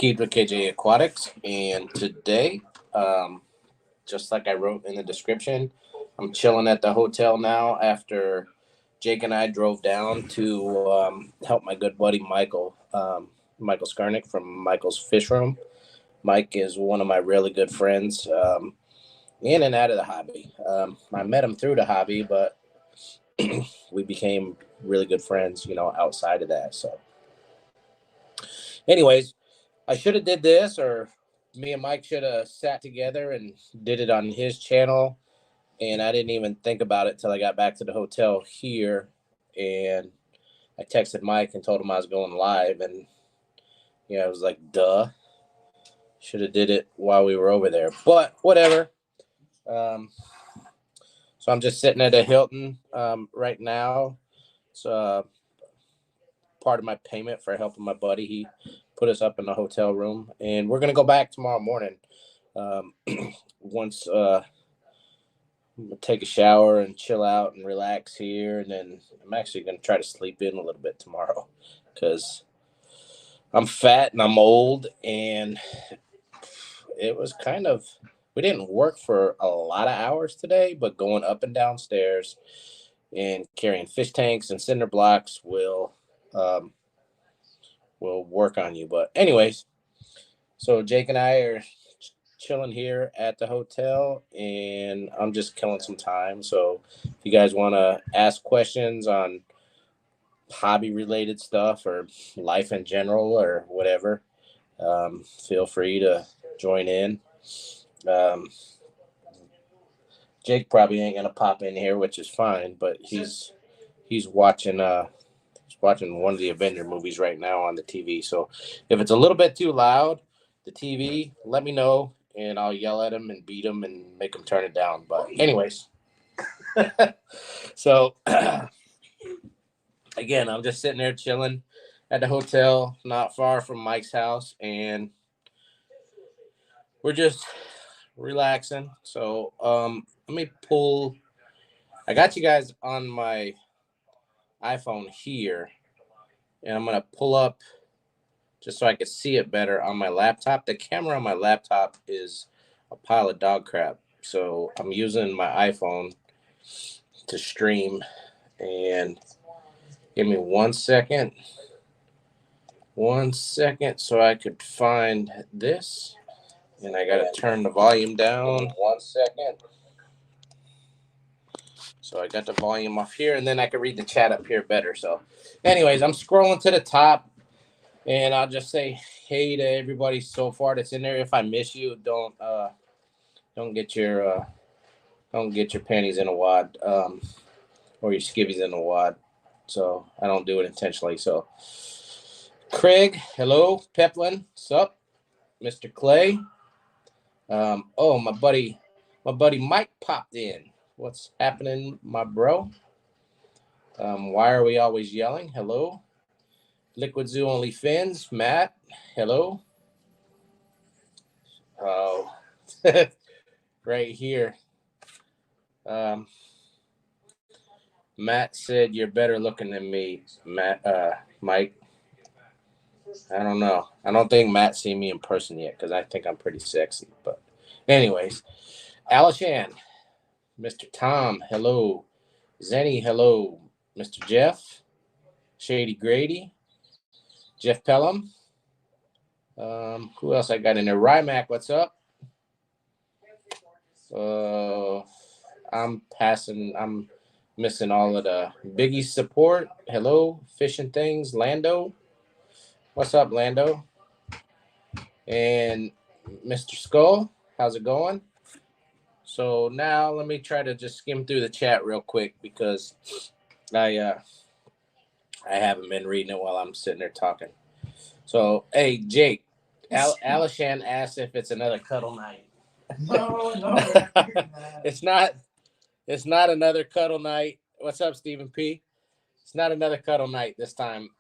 Keith with KJ Aquatics, and today, um, just like I wrote in the description, I'm chilling at the hotel now after Jake and I drove down to help my good buddy Michael Skarnick from Michaels Fishroom. Mike is one of my really good friends, in and out of the hobby. I met him through the hobby, but we became really good friends, outside of that. So, anyways, I should have did this, or me and Mike should have sat together and did it on his channel. And I didn't even think about it till I got back to the hotel here, and I texted Mike and told him I was going live, and I was like, "Duh, should have did it while we were over there." But whatever. Um, so I'm just sitting at a Hilton right now. It's part of my payment for helping my buddy. He put us up in the hotel room, and we're gonna go back tomorrow morning. Um, once I'm gonna take a shower and chill out and relax here, and then I'm actually gonna try to sleep in a little bit tomorrow because I'm fat and I'm old, and it was we didn't work for a lot of hours today, but going up and down stairs and carrying fish tanks and cinder blocks um, will work on you. But anyways, so Jake and I are chilling here at the hotel, and I'm just killing some time. So if you guys want to ask questions on hobby related stuff or life in general or whatever, feel free to join in. Um, Jake probably ain't gonna pop in here, which is fine, but he's watching one of the Avenger movies right now on the TV. So if it's a little bit too loud, the TV, let me know, and I'll yell at him and beat him and make him turn it down. But anyways, so again, I'm just sitting there chilling at the hotel, not far from Mike's house, and we're just relaxing. So let me pull. I got you guys on my iPhone here, and I'm gonna pull up just so I can see it better on my laptop. The camera on my laptop is a pile of dog crap, so I'm using my iPhone to stream. And give me 1 second, so I could find this. And I gotta turn the volume down. 1 second. So I got the volume off here, and then I can read the chat up here better. So, anyways, I'm scrolling to the top. And I'll just say hey to everybody so far that's in there. If I miss you, don't get your panties in a wad, or your skivvies in a wad. So I don't do it intentionally. So Craig, hello, Peplin, sup, Mr. Clay. Oh, my buddy Mike popped in. What's happening, my bro? Why are we always yelling? Hello. Liquid Zoo Only Fins, Matt, hello. Oh, right here. Matt said you're better looking than me, Mike. I don't know. I don't think Matt's seen me in person yet because I think I'm pretty sexy. But anyways, Alishan, Mr. Tom, hello. Zenny, hello. Mr. Jeff, Shady Grady, Jeff Pelham. Who else I got in there? Rymac, what's up? I'm missing all of the Biggie support. Hello, Fishing Things, Lando. What's up, Lando? And Mr. Skull, how's it going? So now let me try to just skim through the chat real quick because I haven't been reading it while I'm sitting there talking. So hey, Jake, Alishan asked if it's another cuddle night. No, It's not. It's not another cuddle night. What's up, Stephen P? It's not another cuddle night this time.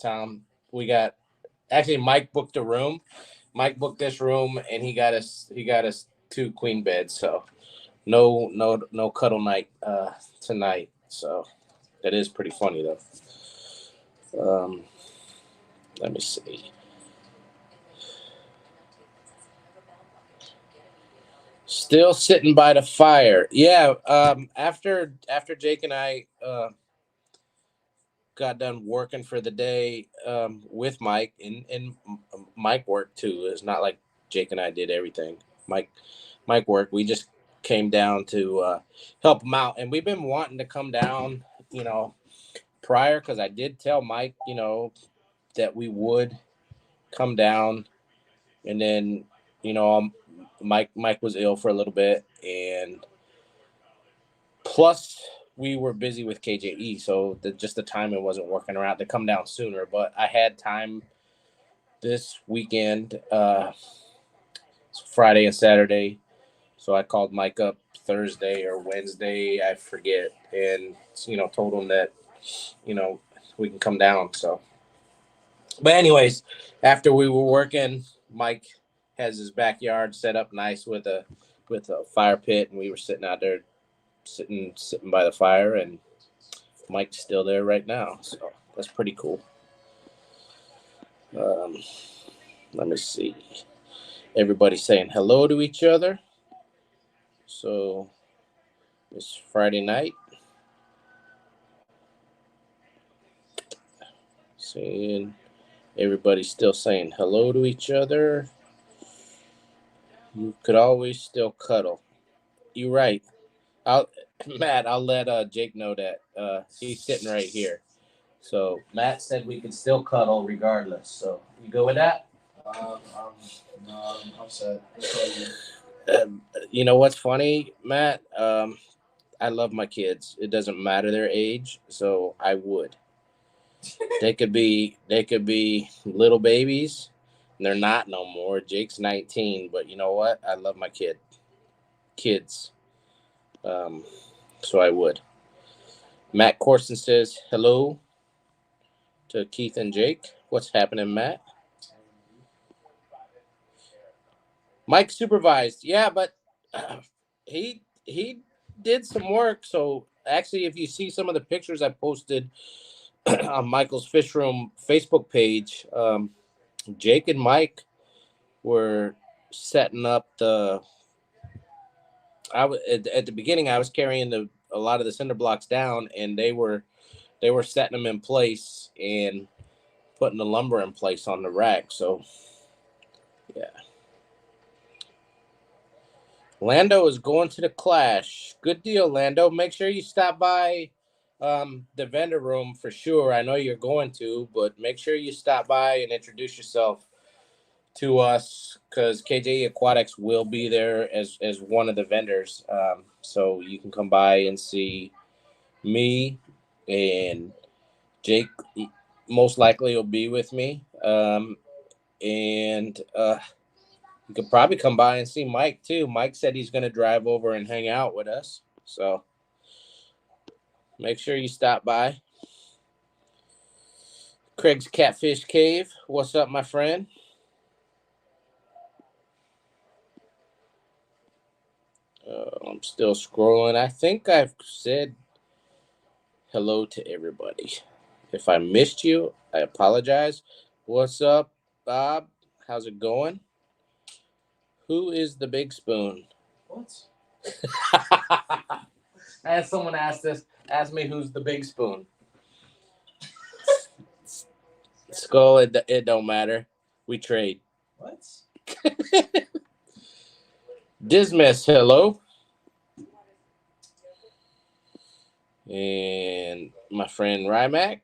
Tom, we got actually Mike booked a room. Mike booked this room, and he got us 2 queen beds. So no cuddle night tonight. So that is pretty funny though. Let me see. Still sitting by the fire. Yeah. After Jake and I got done working for the day with Mike, and Mike worked too. It's not like Jake and I did everything. Mike Mike worked. We just came down to help him out, and we've been wanting to come down. Prior, because I did tell Mike, that we would come down, and then Mike was ill for a little bit, and plus we were busy with KJE, so just the timing wasn't working around to come down sooner. But I had time this weekend, Friday and Saturday, so I called Mike up Thursday or Wednesday, I forget, and told him that you know we can come down. So, but anyways, after we were working, Mike has his backyard set up nice with a fire pit, and we were sitting out there, sitting by the fire, and Mike's still there right now, so that's pretty cool. Let me see. Everybody's saying hello to each other. So it's Friday night. Seeing everybody still saying hello to each other. You could always still cuddle. You're right. Matt, I'll let Jake know that he's sitting right here. So Matt said we could still cuddle regardless. So you go with that? No, I'm upset. You know what's funny, Matt? I love my kids. It doesn't matter their age, so I would. They could be little babies, and they're not no more. Jake's 19, but you know what? I love my kids. Um, so I would. Matt Corson says hello to Keith and Jake. What's happening, Matt? Mike supervised. Yeah, but he did some work. So actually, if you see some of the pictures I posted on Michaels Fishroom Facebook page, Jake and Mike were setting up the. At the beginning, I was carrying a lot of the cinder blocks down, and they were setting them in place and putting the lumber in place on the rack. So yeah. Lando is going to the Clash. Good deal, Lando. Make sure you stop by the vendor room for sure. I know you're going to, but make sure you stop by and introduce yourself to us, because KJ Aquatics will be there as one of the vendors. So you can come by and see me, and Jake most likely will be with me. And You could probably come by and see Mike too. Mike said he's going to drive over and hang out with us. So make sure you stop by. Craig's Catfish Cave. What's up, my friend? I'm still scrolling. I think I've said hello to everybody. If I missed you, I apologize. What's up, Bob? How's it going? Who is the big spoon? What? I had someone ask me who's the big spoon. Skull, it don't matter. We trade. What? Dismiss, hello. And my friend Rymac.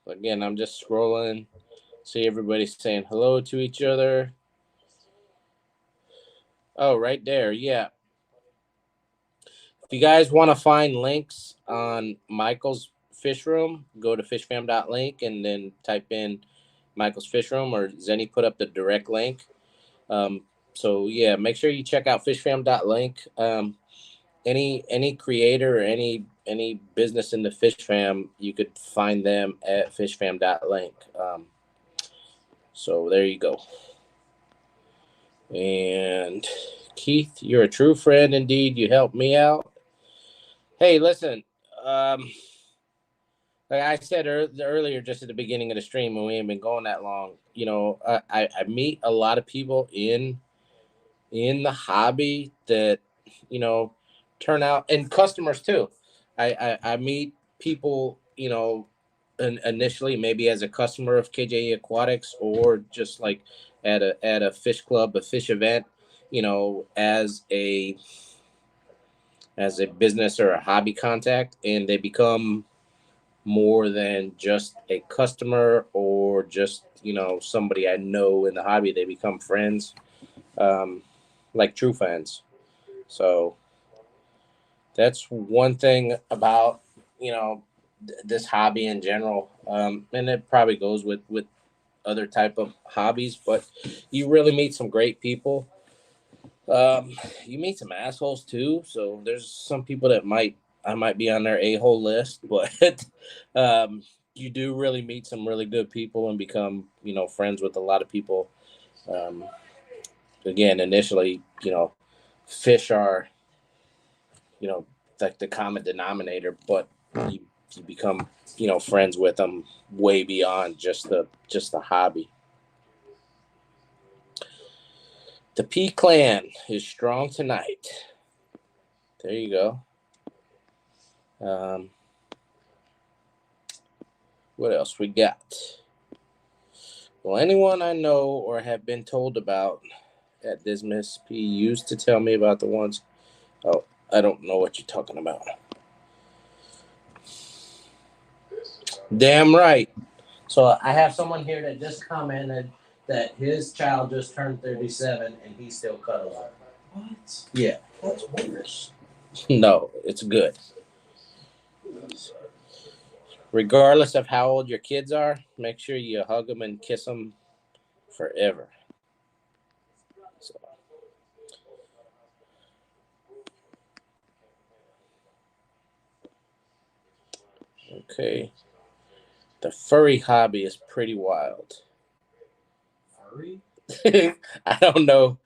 Again, I'm just scrolling. See everybody saying hello to each other. Oh, right there. Yeah. If you guys want to find links on Michael's Fishroom, go to fishfam.link and then type in Michael's Fishroom, or Zenny put up the direct link. So yeah, make sure you check out fishfam.link. Any creator or any business in the Fish Fam, you could find them at fishfam.link. So there you go. And Keith, you're a true friend indeed. You helped me out. Hey, listen, like I said earlier, just at the beginning of the stream, when we ain't been going that long, I meet a lot of people in the hobby that you know turn out, and customers too. I meet people, initially maybe as a customer of KJ Aquatics, or just like at a fish club, a fish event, as a business or a hobby contact, and they become more than just a customer or just somebody I know in the hobby. They become friends, like true friends. So that's one thing about this hobby in general, and it probably goes with other type of hobbies, but you really meet some great people. You meet some assholes too. So there's some people that I might be on their a-hole list, but you do really meet some really good people and become friends with a lot of people. Um, Again, initially, fish are like the common denominator, but you you become friends with them way beyond just the hobby. The P Clan is strong tonight. There you go. Um, what else we got? Well, anyone I know or have been told about at Dismiss P used to tell me about the ones. Oh, I don't know what you're talking about. Damn right. So I have someone here that just commented that his child just turned 37 and he still cuddles her. What? Yeah. That's worse. No, it's good. Regardless of how old your kids are, make sure you hug them and kiss them forever. So, okay. The furry hobby is pretty wild. Furry? I don't know.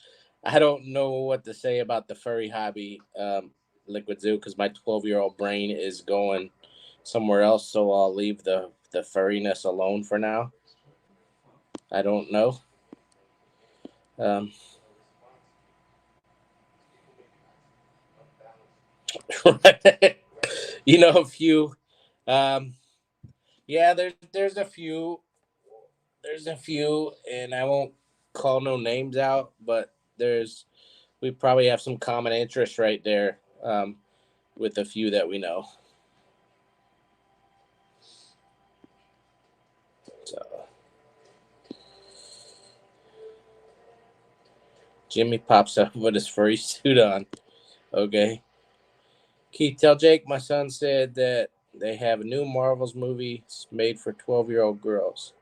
I don't know what to say about the furry hobby, Liquid Zoo, because my 12-year-old brain is going somewhere else. So I'll leave the furriness alone for now. I don't know. Um, a few. Um, yeah, there's a few, and I won't call no names out, but we probably have some common interests right there, with a few that we know. So Jimmy pops up with his furry suit on. Okay. Keith, tell Jake my son said that they have a new Marvels movie made for 12-year-old girls.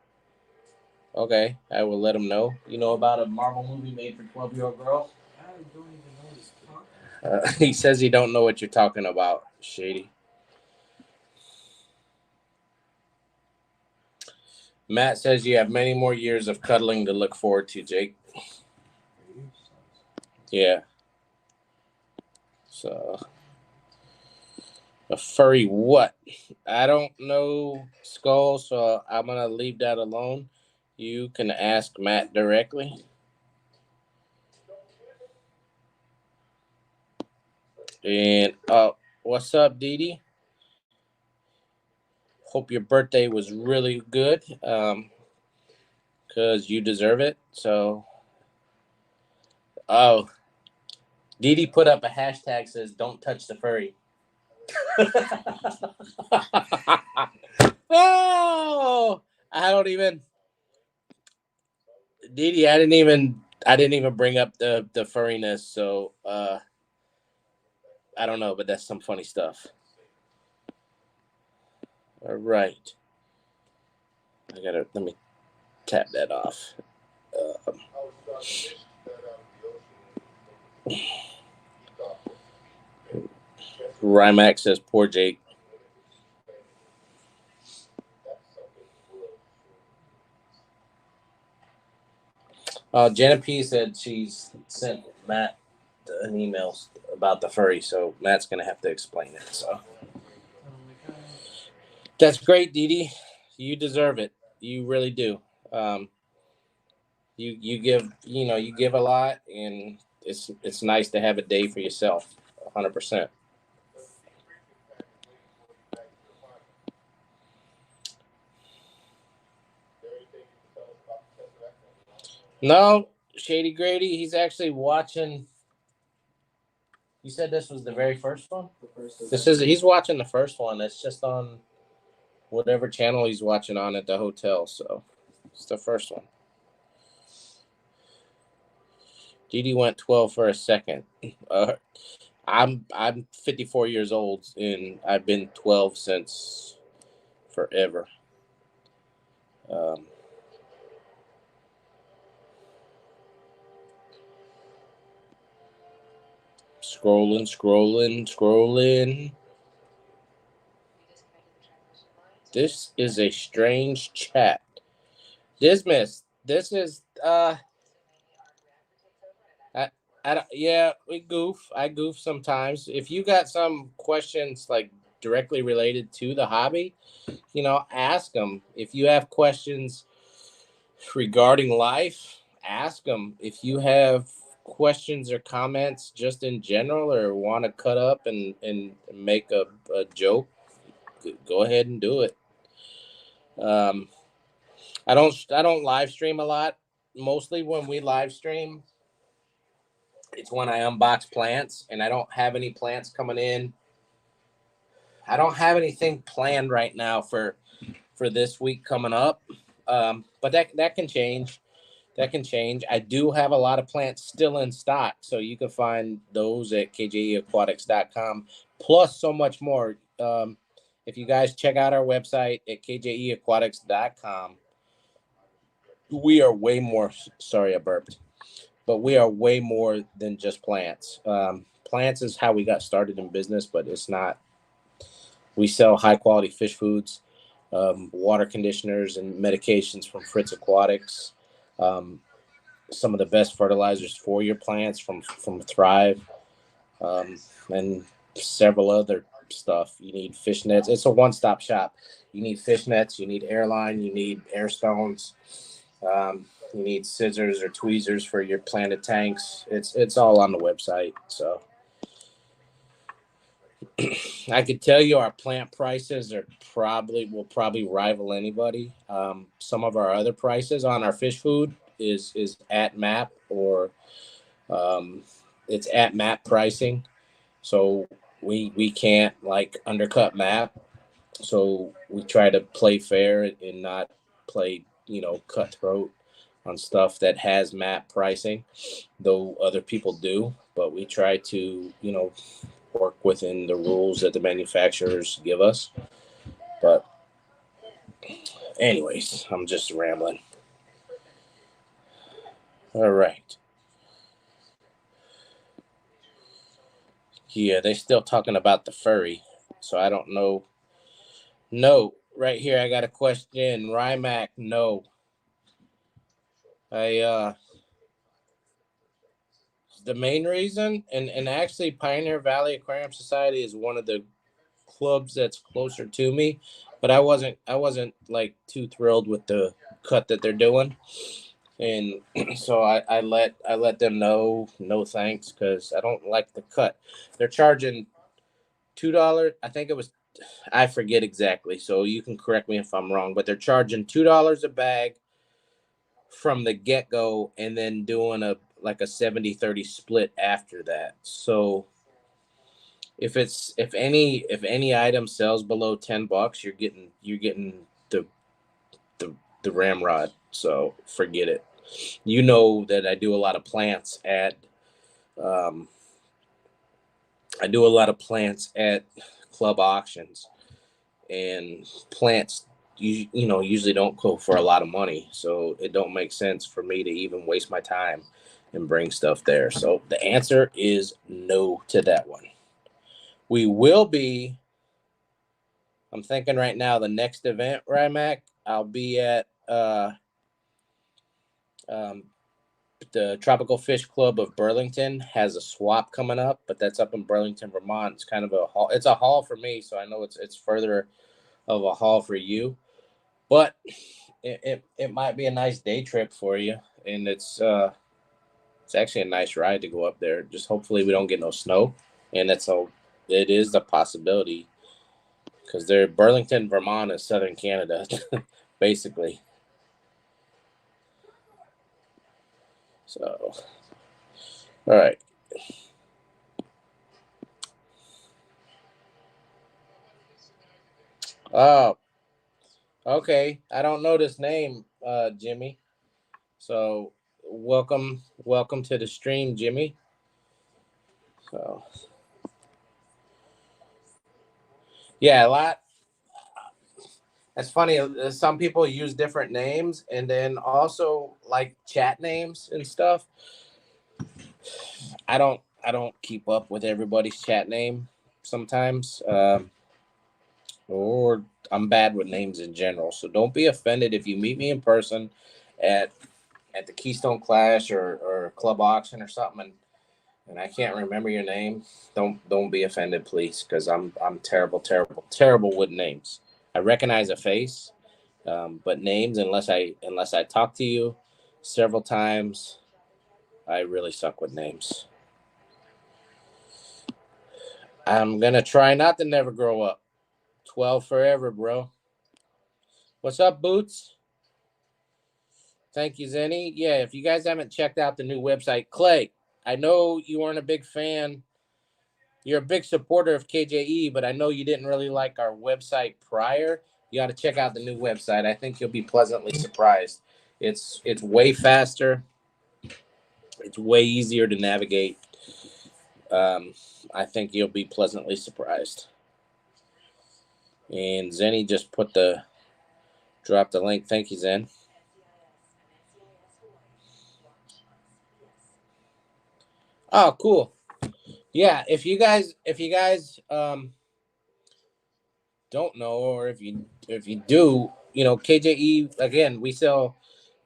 Okay, I will let him know. You know about a Marvel movie made for 12-year-old girls? I don't even know what he's talking about. He says he don't know what you're talking about, Shady. Matt says you have many more years of cuddling to look forward to, Jake. Yeah. So, a furry what? I don't know, Skull, so I'm going to leave that alone. You can ask Matt directly. And what's up, Dee Dee? Hope your birthday was really good, because you deserve it. So, oh, Dee Dee put up a hashtag says "Don't touch the furry." Oh, I don't even, Dee Dee. I didn't even bring up the furriness. So, I don't know, but that's some funny stuff. All right, let me tap that off. Um, Rymax says, "Poor Jake." Jenna P said she's sent Matt an email about the furry, so Matt's gonna have to explain it. So, That's great, Dee Dee. You deserve it. You really do. Um, you give you give a lot, and it's nice to have a day for yourself. 100%. No, Shady Grady. He's actually watching. You said this was the very first one. He's watching the first one. It's just on whatever channel he's watching on at the hotel. So it's the first one. Dee Dee went 12 for a second. Uh, I'm 54 years old and I've been 12 since forever. Um, scrolling. This is a strange chat. Dismiss. This is I, yeah, we goof. I goof sometimes. If you got some questions like directly related to the hobby, ask them. If you have questions regarding life, ask them. If you have questions or comments just in general or want to cut up and make a joke, go ahead and do it. Um, I don't live stream a lot. Mostly when we live stream, it's when I unbox plants and I don't have any plants coming in. I don't have anything planned right now for this week coming up. But that can change. That can change. I do have a lot of plants still in stock, so you can find those at kjeaquatics.com, plus so much more. If you guys check out our website at kjeaquatics.com, we are way more. Sorry, I burped. But we are way more than just plants. Plants is how we got started in business, but it's not. We sell high quality fish foods, water conditioners, and medications from Fritz Aquatics. Um, some of the best fertilizers for your plants from Thrive, and several other stuff. You need fish nets. It's a one-stop shop. You need fish nets. You need airline. You need air stones. You need scissors or tweezers for your planted tanks. It's all on the website. So I could tell you our plant prices will probably rival anybody. Some of our other prices on our fish food is at MAP or um, it's at MAP pricing. So we can't like undercut MAP. So we try to play fair and not play cutthroat on stuff that has MAP pricing, though other people do. But we try to work within the rules that the manufacturers give us. But anyways, I'm just rambling. All right. Yeah, they still talking about the furry. So I don't know. No, right here I got a question. Rymac, no. I The main reason and actually Pioneer Valley Aquarium Society is one of the clubs that's closer to me, but I wasn't like too thrilled with the cut that they're doing. And so I let them know no thanks because I don't like the cut. They're charging $2. I think it was, I forget exactly, so you can correct me if I'm wrong, but they're charging $2 a bag from the get-go and then doing a like a 70-30 split after that. So if any item sells below $10, you're getting the the ramrod. So forget it. You know that um, I do a lot of plants at club auctions, and plants usually don't go for a lot of money, so it don't make sense for me to even waste my time and bring stuff there. So the answer is no to that one. We will be. I'm thinking right now the next event, Rymac, I'll be at um, the Tropical Fish Club of Burlington has a swap coming up, but that's up in Burlington, Vermont. It's kind of a haul. It's a haul for me, so I know it's further of a haul for you, but it might be a nice day trip for you, and it's actually a nice ride to go up there. Just hopefully we don't get no snow, and it is a possibility because they're Burlington, Vermont is southern Canada, basically. So, all right. Oh, okay. I don't know this name, Jimmy. So, welcome to the stream, Jimmy. So, yeah, a lot. It's funny. Some people use different names, and then also like chat names and stuff. I don't keep up with everybody's chat name sometimes, or I'm bad with names in general. So don't be offended if you meet me in person at the Keystone Clash or Club Auction or something, and I can't remember your name. Don't be offended, please, because I'm terrible, terrible, terrible with names. I recognize a face, but names, unless I talk to you several times, I really suck with names. I'm gonna try not to never grow up. 12 forever, bro. What's up, Boots? Thank you, Zenny. Yeah, if you guys haven't checked out the new website, Clay, I know you weren't a big fan. You're a big supporter of KJE, but I know you didn't really like our website prior. You got to check out the new website. I think you'll be pleasantly surprised. It's way faster. It's way easier to navigate. Um, I think you'll be pleasantly surprised. And Zenny just dropped the link. Thank you, Zen. Oh, cool. Yeah, if you guys don't know, or if you do, KJE, again, we sell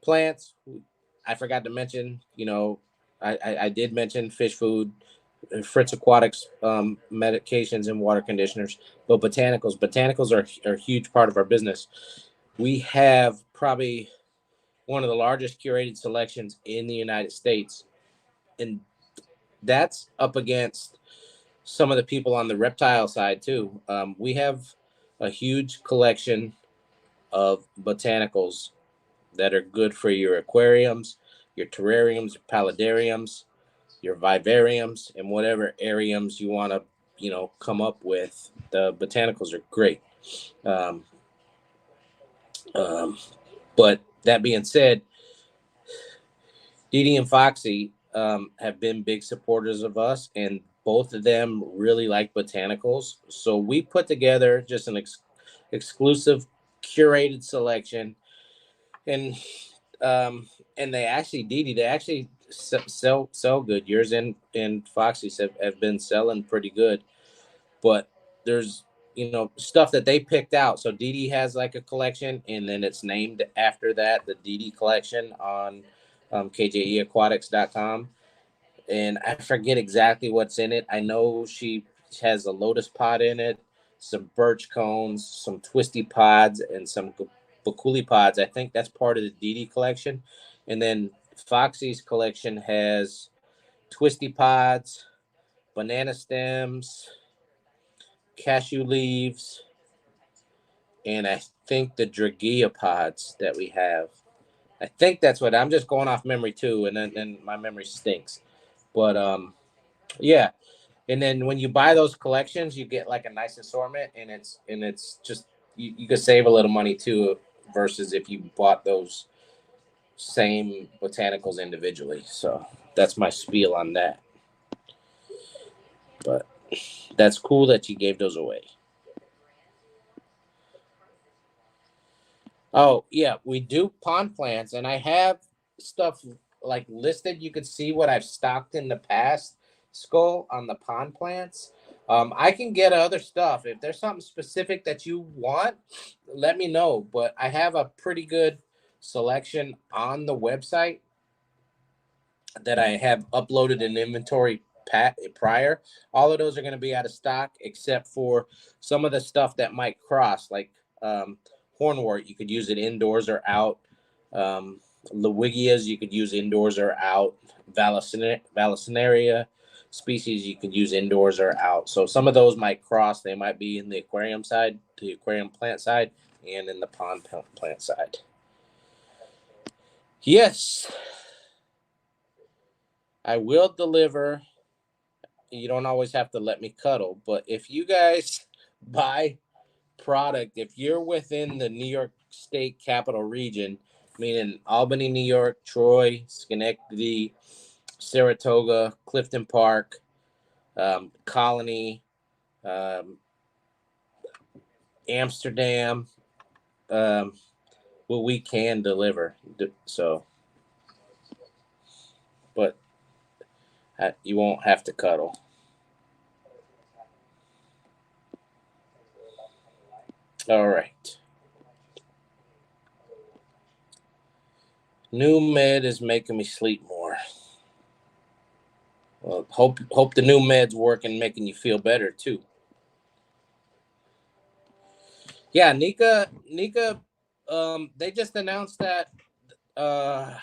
plants. I forgot to mention, I did mention fish food, Fritz Aquatics, medications and water conditioners, but botanicals are a huge part of our business. We have probably one of the largest curated selections in the United States, and that's up against some of the people on the reptile side too. We have a huge collection of botanicals that are good for your aquariums, your terrariums, your paludariums, your vivariums, and whatever ariums you want to, come up with. The botanicals are great. Um, um, but that being said, Dee Dee and Foxy have been big supporters of us, and both of them really like botanicals. So we put together just an exclusive, curated selection, and um, and they actually, Dee Dee, they actually sell good. Yours and Foxy's have been selling pretty good, but there's stuff that they picked out. So Dee Dee has like a collection, and then it's named after that, the Dee Dee collection on kjeaquatics.com. And I forget exactly what's in it. I know she has a lotus pod in it, some birch cones, some twisty pods, and some bakuli pods. I think that's part of the Dee Dee collection. And then Foxy's collection has twisty pods, banana stems, cashew leaves, and I think the dragia pods that we have. I think that's what I'm just going off memory too, and then my memory stinks. But yeah. And then when you buy those collections, you get like a nice assortment, and it's just you could save a little money too, versus if you bought those same botanicals individually. So that's my spiel on that. But that's cool that you gave those away. Oh yeah, we do pond plants, and I have stuff like listed. You could see what I've stocked in the past, Skull, on the pond plants. I can get other stuff if there's something specific that you want. Let me know. But I have a pretty good selection on the website that I have uploaded an inventory prior. All of those are going to be out of stock, except for some of the stuff that might cross, like Hornwort, you could use it indoors or out. Lewigias, you could use indoors or out. Vallisneria species, you could use indoors or out. So some of those might cross. They might be in the aquarium side, the aquarium plant side, and in the pond plant side. Yes, I will deliver. You don't always have to let me cuddle, but if you guys buy product, if you're within the New York State capital region, meaning Albany, New York, Troy, Schenectady, Saratoga, Clifton Park, Colony, Amsterdam, well, we can deliver. So, but you won't have to cuddle. All right. New med is making me sleep more. Well, hope the new med's working, making you feel better too. Yeah, Nika, they just announced that uh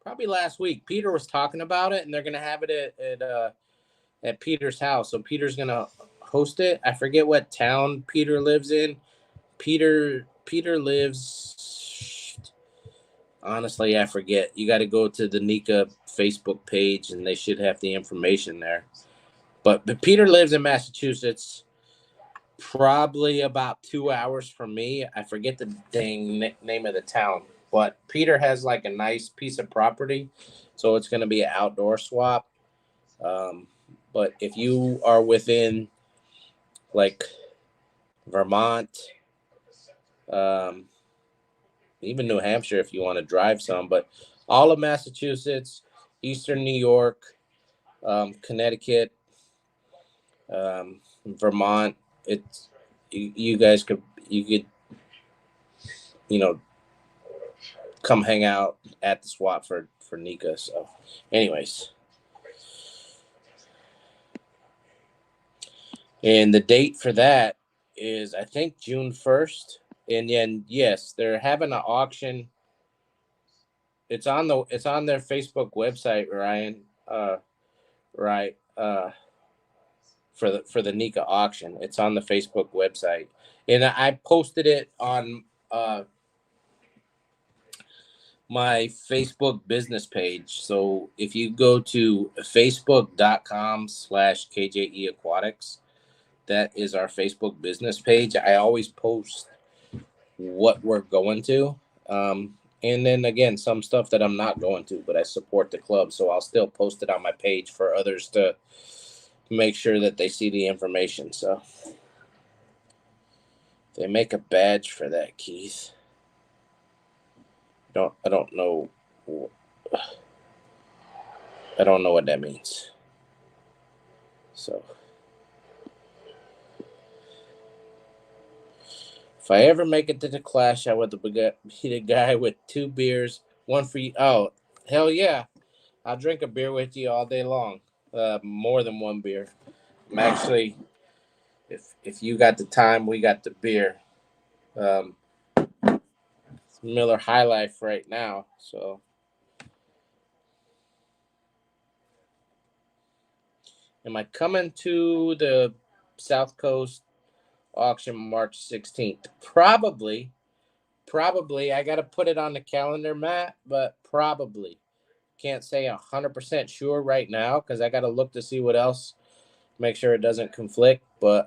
probably last week. Peter was talking about it, and they're gonna have it at Peter's house. So Peter's gonna host it. I forget what town Peter lives in. Peter lives. Honestly, I forget. You got to go to the Nika Facebook page, and they should have the information there. But Peter lives in Massachusetts, probably about 2 hours from me. I forget the dang name of the town, but Peter has like a nice piece of property, so it's going to be an outdoor swap. Um, but if you are within like Vermont, um, even New Hampshire, if you want to drive some, but all of Massachusetts, Eastern New York, Connecticut, Vermont, it's you guys could you know come hang out at the swap for Nika. So, anyways, and the date for that is I think June 1st. And then yes, they're having an auction. It's on their Facebook website, Ryan. Right. For the Nika auction, it's on the Facebook website, and I posted it on my Facebook business page. So if you go to facebook.com/KJE Aquatics, that is our Facebook business page. I always post what we're going to. And then again, some stuff that I'm not going to, but I support the club. So I'll still post it on my page for others to make sure that they see the information. So they make a badge for that, Keith. I don't know. I don't know what that means. So if I ever make it to the clash, I would be the guy with 2 beers, one for you. Oh, hell yeah. I'll drink a beer with you all day long. More than one beer. I'm actually, if you got the time, we got the beer. It's Miller High Life right now. So, am I coming to the South Coast auction March 16th? Probably. Probably. I got to put it on the calendar, Matt, but probably. Can't say 100% sure right now because I got to look to see what else, make sure it doesn't conflict, but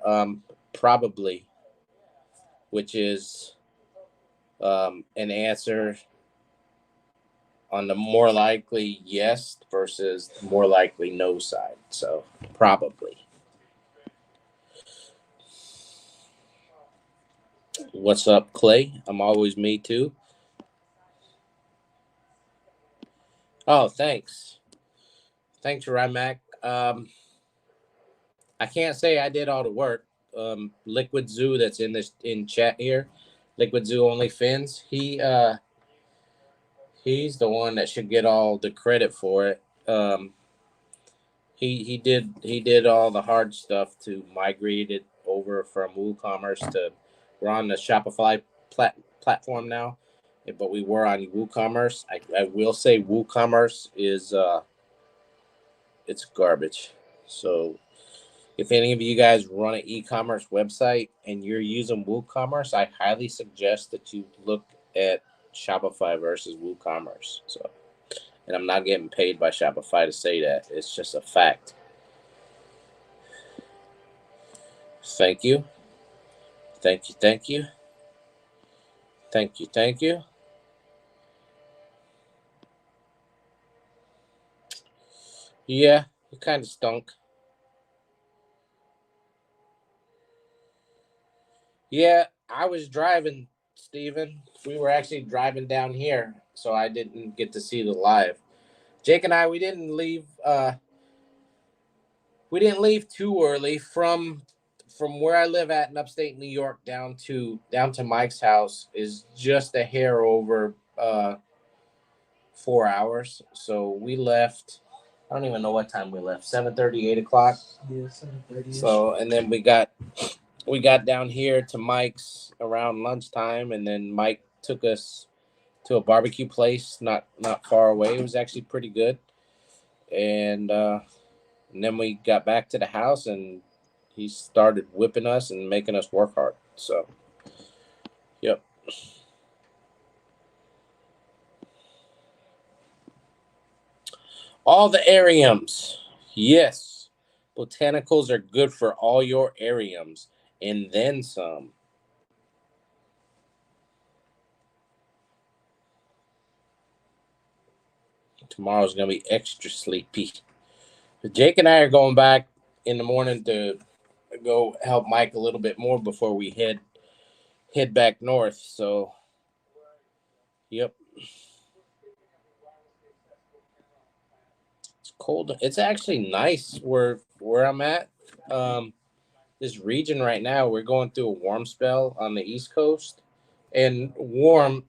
probably, which is an answer on the more likely yes versus more likely no side. So probably. What's up, Clay? I'm always me too. Oh, thanks. Thanks, Rymac. I can't say I did all the work. Liquid Zoo that's in chat here, Liquid Zoo Only Fins. He's the one that should get all the credit for it. He did all the hard stuff to migrate it over from WooCommerce to We're on the Shopify platform now, but we were on WooCommerce. I will say WooCommerce is it's garbage. So if any of you guys run an e-commerce website and you're using WooCommerce, I highly suggest that you look at Shopify versus WooCommerce. So, and I'm not getting paid by Shopify to say that. It's just a fact. Thank you. Thank you. Thank you. Thank you. Thank you. Yeah, it kind of stunk. Yeah, I was driving, Steven. We were actually driving down here, so I didn't get to see the live. Jake and I, we didn't leave too early from where I live at in upstate New York down to Mike's house is just a hair over 4 hours. So we left. I don't even know what time we left. 7:30, 8 o'clock. Yeah, 7:30. So and then we got down here to Mike's around lunchtime, and then Mike took us to a barbecue place not far away. It was actually pretty good, and then we got back to the house, and he started whipping us and making us work hard. So, yep. All the ariums. Yes. Botanicals are good for all your ariums and then some. Tomorrow's going to be extra sleepy. Jake and I are going back in the morning to go help Mike a little bit more before we head back north. So, yep. It's cold. It's actually nice where I'm at. Um, this region right now, we're going through a warm spell on the East Coast, and warm.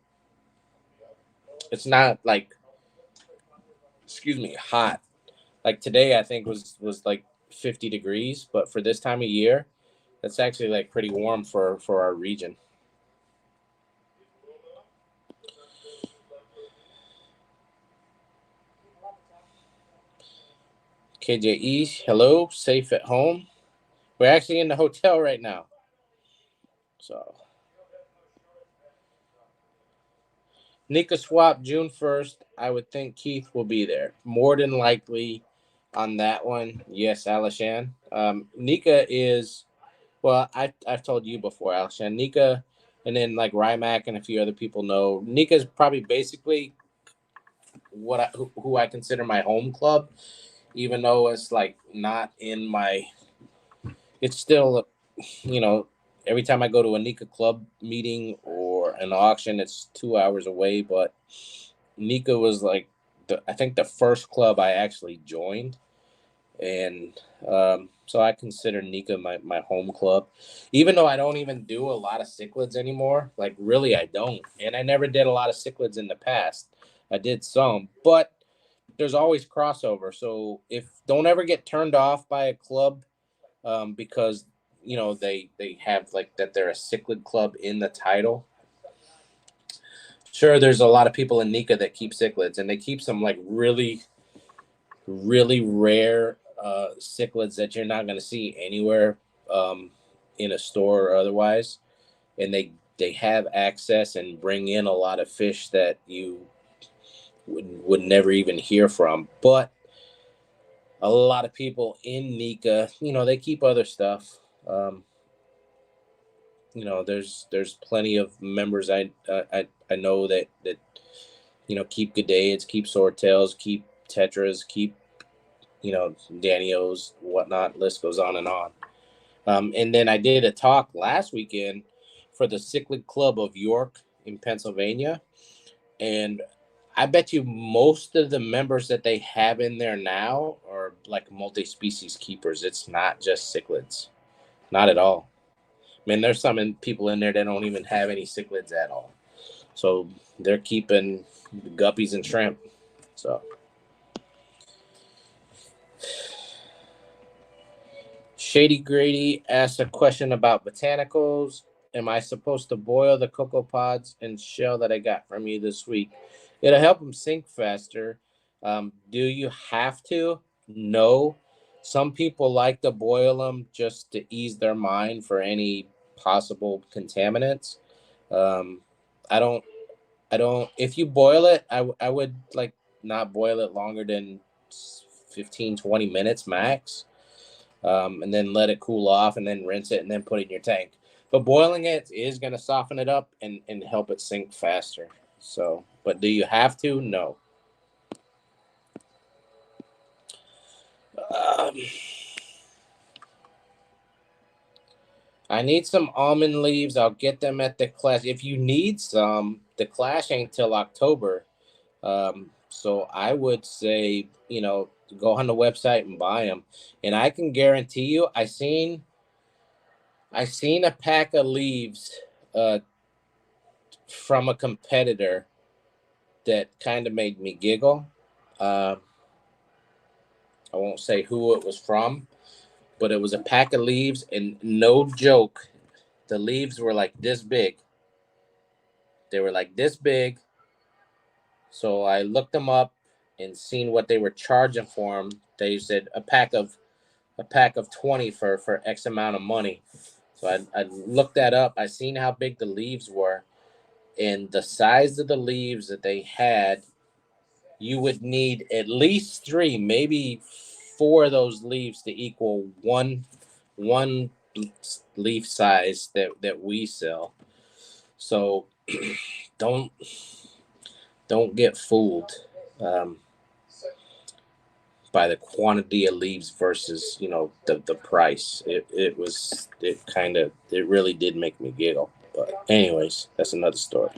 It's not like, excuse me, hot. Like today, I think was like 50 degrees, but for this time of year, that's actually like pretty warm for our region. KJE, hello, safe at home. We're actually in the hotel right now. So, Nika swap June 1st. I would think Keith will be there. More than likely on that one. Yes, Alishan. Nika is, well, I've told you before, Alishan. Nika, and then like Rymac and a few other people know. Nika's probably basically who I consider my home club, even though it's like not in my, it's still, you know, every time I go to a Nika club meeting or an auction, it's 2 hours away. But Nika was like, I think the first club I actually joined. And so I consider Nika my home club, even though I don't even do a lot of cichlids anymore. Like, really, I don't. And I never did a lot of cichlids in the past. I did some, but there's always crossover. So if don't ever get turned off by a club because they have like that they're a cichlid club in the title. Sure, there's a lot of people in Nika that keep cichlids, and they keep some like really, really rare cichlids that you're not going to see anywhere in a store or otherwise. And they have access and bring in a lot of fish that you would never even hear from. But a lot of people in Nika, they keep other stuff. There's plenty of members I know that keep G'daids, keep swordtails, keep tetras, keep Danios, whatnot. List goes on and on. And then I did a talk last weekend for the Cichlid Club of York in Pennsylvania, and I bet you most of the members that they have in there now are like multi-species keepers. It's not just cichlids, not at all. I mean, there's some people in there that don't even have any cichlids at all. So they're keeping guppies and shrimp. So Shady Grady asked a question about botanicals. am I supposed to boil the cocoa pods and shell that I got from you this week? It'll help them sink faster. Do you have to? No. Some people like to boil them just to ease their mind for any possible contaminants. Um, I don't. I don't. If you boil it, I would like not boil it longer than 15, 20 minutes max, and then let it cool off, and then rinse it, and then put it in your tank. But boiling it is going to soften it up and help it sink faster. So, but do you have to? No. Um, I need some almond leaves. I'll get them at the Clash. If you need some, the Clash ain't till October. So I would say, go on the website and buy them. And I can guarantee you, I seen a pack of leaves uh, from a competitor that kind of made me giggle. Uh, I won't say who it was from, but it was a pack of leaves, and no joke, the leaves were like this big. They were like this big. So I looked them up and seen what they were charging for them. They said a pack of 20 for X amount of money. So I looked that up. I seen how big the leaves were, and the size of the leaves that they had, you would need at least three, maybe four of those leaves to equal one leaf size that we sell. So don't don't get fooled um, by the quantity of leaves versus the price. It really did make me giggle. But anyways, that's another story.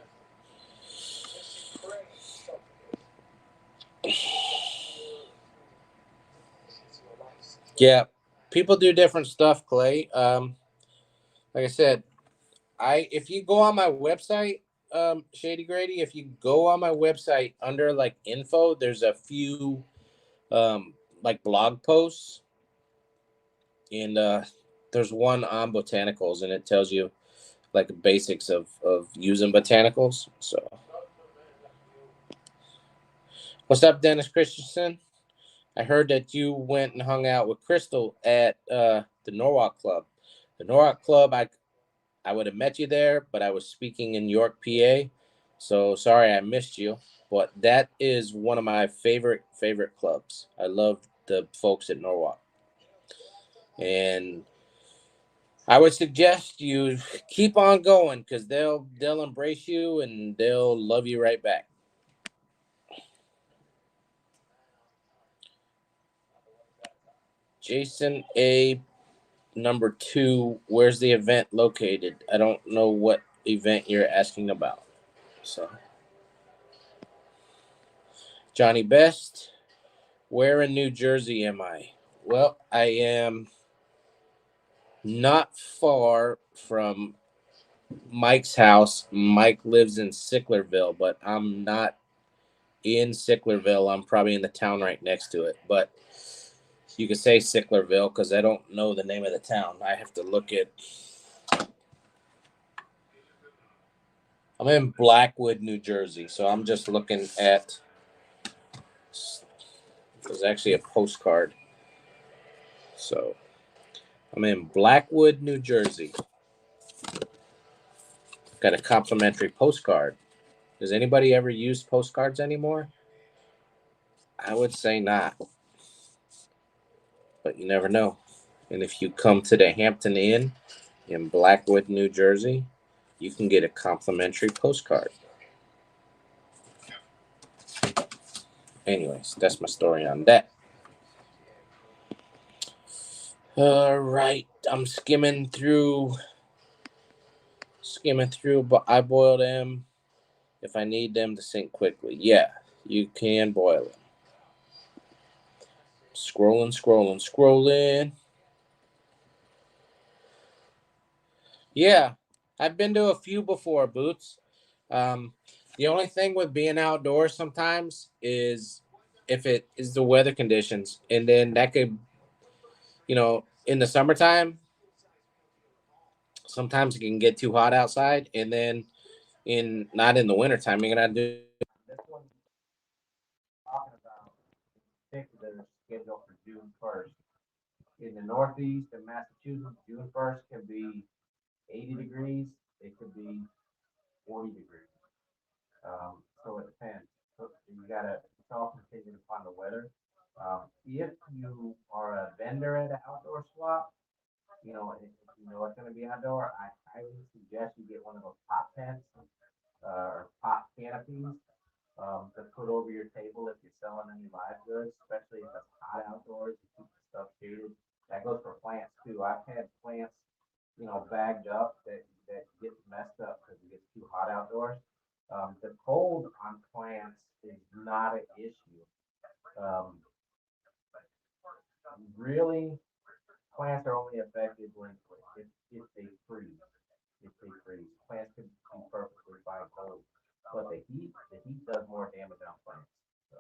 Yeah, people do different stuff, Clay. Like I said, I if you go on my website, Shady Grady, if you go on my website under like info, there's a few like blog posts, and there's one on botanicals, and it tells you like the basics of using botanicals. So, what's up, Dennis Christensen? I heard that you went and hung out with Crystal at the Norwalk Club. The Norwalk Club, I would have met you there, but I was speaking in York, PA. So sorry I missed you. But that is one of my favorite clubs. I love the folks at Norwalk. And I would suggest you keep on going because they'll embrace you and they'll love you right back. Jason A number 2, where's the event located? I don't know what event you're asking about. So Johnny Best, where in New Jersey am I? Well, I am not far from Mike's house. Mike lives in Sicklerville, but I'm not in Sicklerville. I'm probably in the town right next to it. But you could say Sicklerville because I don't know the name of the town. I have to look at. I'm in Blackwood, New Jersey. So I'm just looking at. There's actually a postcard. So I'm in Blackwood, New Jersey. Got a complimentary postcard. Does anybody ever use postcards anymore? I would say not, but you never know. And if you come to the Hampton Inn in Blackwood, New Jersey, you can get a complimentary postcard. Anyways, that's my story on that. All right, I'm skimming through, but I boil them if I need them to sink quickly. Yeah, you can boil them. Scrolling. Yeah, I've been to a few before, Boots. Um, the only thing with being outdoors sometimes is if it is the weather conditions, and then that could, in the summertime, sometimes it can get too hot outside, and then in not in the wintertime, you're gonna do this one talking about particular schedule for June 1st. In the Northeast and Massachusetts, June 1st can be 80 degrees. It could be 40 degrees. So it depends. So you gotta, it's all contingent upon the weather. If you are a vendor at an outdoor swap, if you know it's gonna be outdoor, I highly suggest you get one of those pop tents, or pop canopies, to put over your table if you're selling any live goods, especially if it's hot outdoors, you keep the stuff shaded. That goes for plants too. I've had plants, bagged up that get messed up because it gets too hot outdoors. The cold on plants is not an issue. Um, Really, plants are only affected if they freeze. If they freeze, plants can be perfectly fine cold, but the heat does more damage on plants. So,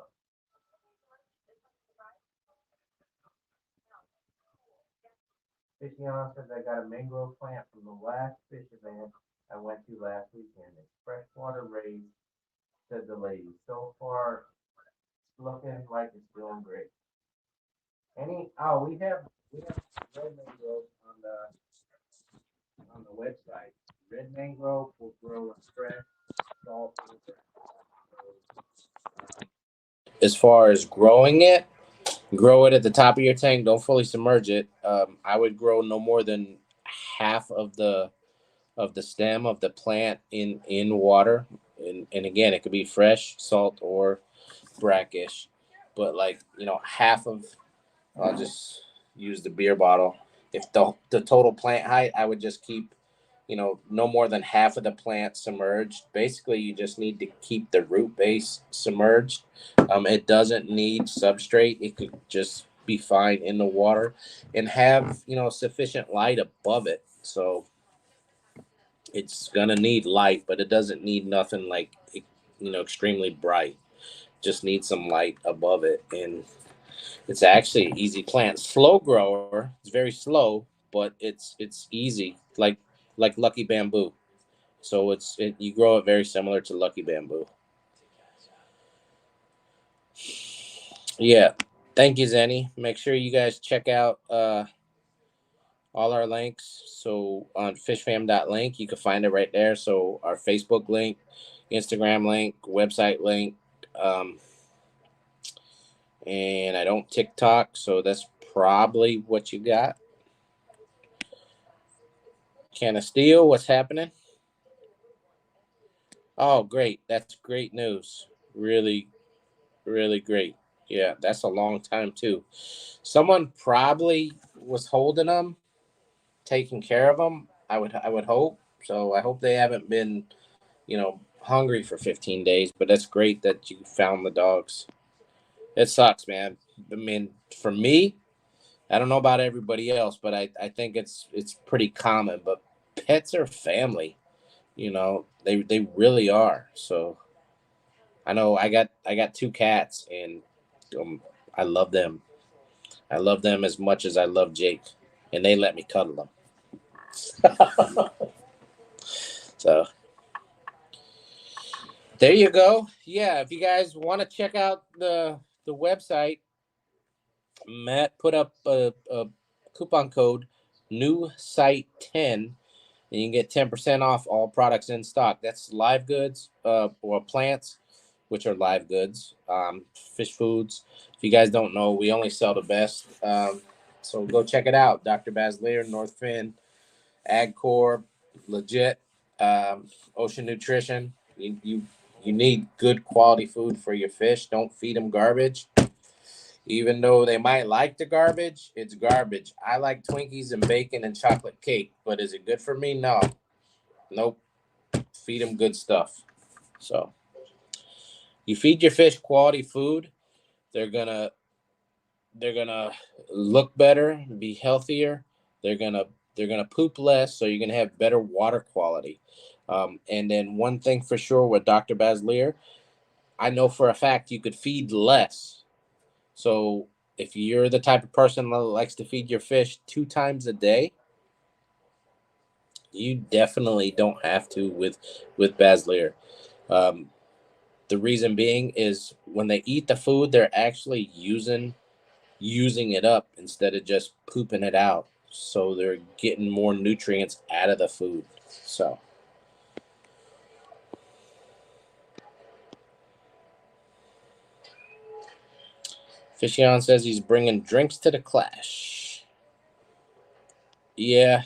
fishing on says I got a mangrove plant from the last fish event I went to last weekend. It's freshwater raised, said the lady. So far, it's looking like it's doing great. We have red mangrove on the website. Red mangrove will grow in fresh salt water. As far as growing it, grow it at the top of your tank. Don't fully submerge it. I would grow no more than half of the stem of the plant in water, and again, it could be fresh salt or brackish, but like half of, I'll just use the beer bottle. If the total plant height, I would just keep, no more than half of the plant submerged. Basically, you just need to keep the root base submerged. It doesn't need substrate. It could just be fine in the water, and have sufficient light above it. So it's gonna need light, but it doesn't need nothing like extremely bright. Just need some light above it, and it's actually an easy plant. Slow grower. It's very slow, but it's easy, like lucky bamboo. So you grow it very similar to lucky bamboo. Yeah. Thank you, Zenny. Make sure you guys check out all our links. So on fishfam.link, you can find it right there. So our Facebook link, Instagram link, website link, um, and I don't TikTok, so that's probably what you got. Can of Steel, what's happening? Oh, great. That's great news. Really, really great. Yeah, that's a long time too. Someone probably was holding them, taking care of them. I would hope. So I hope they haven't been, hungry for 15 days, but that's great that you found the dogs. It sucks, man. I mean, for me, I don't know about everybody else, but I think it's pretty common, but pets are family, they really are. So I know I got two cats, and um, I love them. I love them as much as I love Jake, and they let me cuddle them. So there you go. Yeah, if you guys want to check out the website, Matt put up a coupon code new site 10, and you can get 10% off all products in stock. That's live goods, or plants, which are live goods, fish foods. If you guys don't know, we only sell the best. So go check it out. Dr. Basleer, Northfin, AgCorp, legit, Ocean Nutrition. You need good quality food for your fish. Don't feed them garbage. Even though they might like the garbage, it's garbage. I like Twinkies and bacon and chocolate cake, but is it good for me? No. Nope. Feed them good stuff. So you feed your fish quality food, they're gonna they're gonna look better, be healthier. They're gonna they're gonna poop less, so you're gonna have better water quality. And then one thing for sure with Dr. Basleer, I know for a fact you could feed less. So if you're the type of person that likes to feed your fish 2 times a day, You definitely don't have to with Basler. Um, the reason being is when they eat the food, they're actually using it up instead of just pooping it out. So they're getting more nutrients out of the food. So Fishion says he's bringing drinks to the clash. Yeah,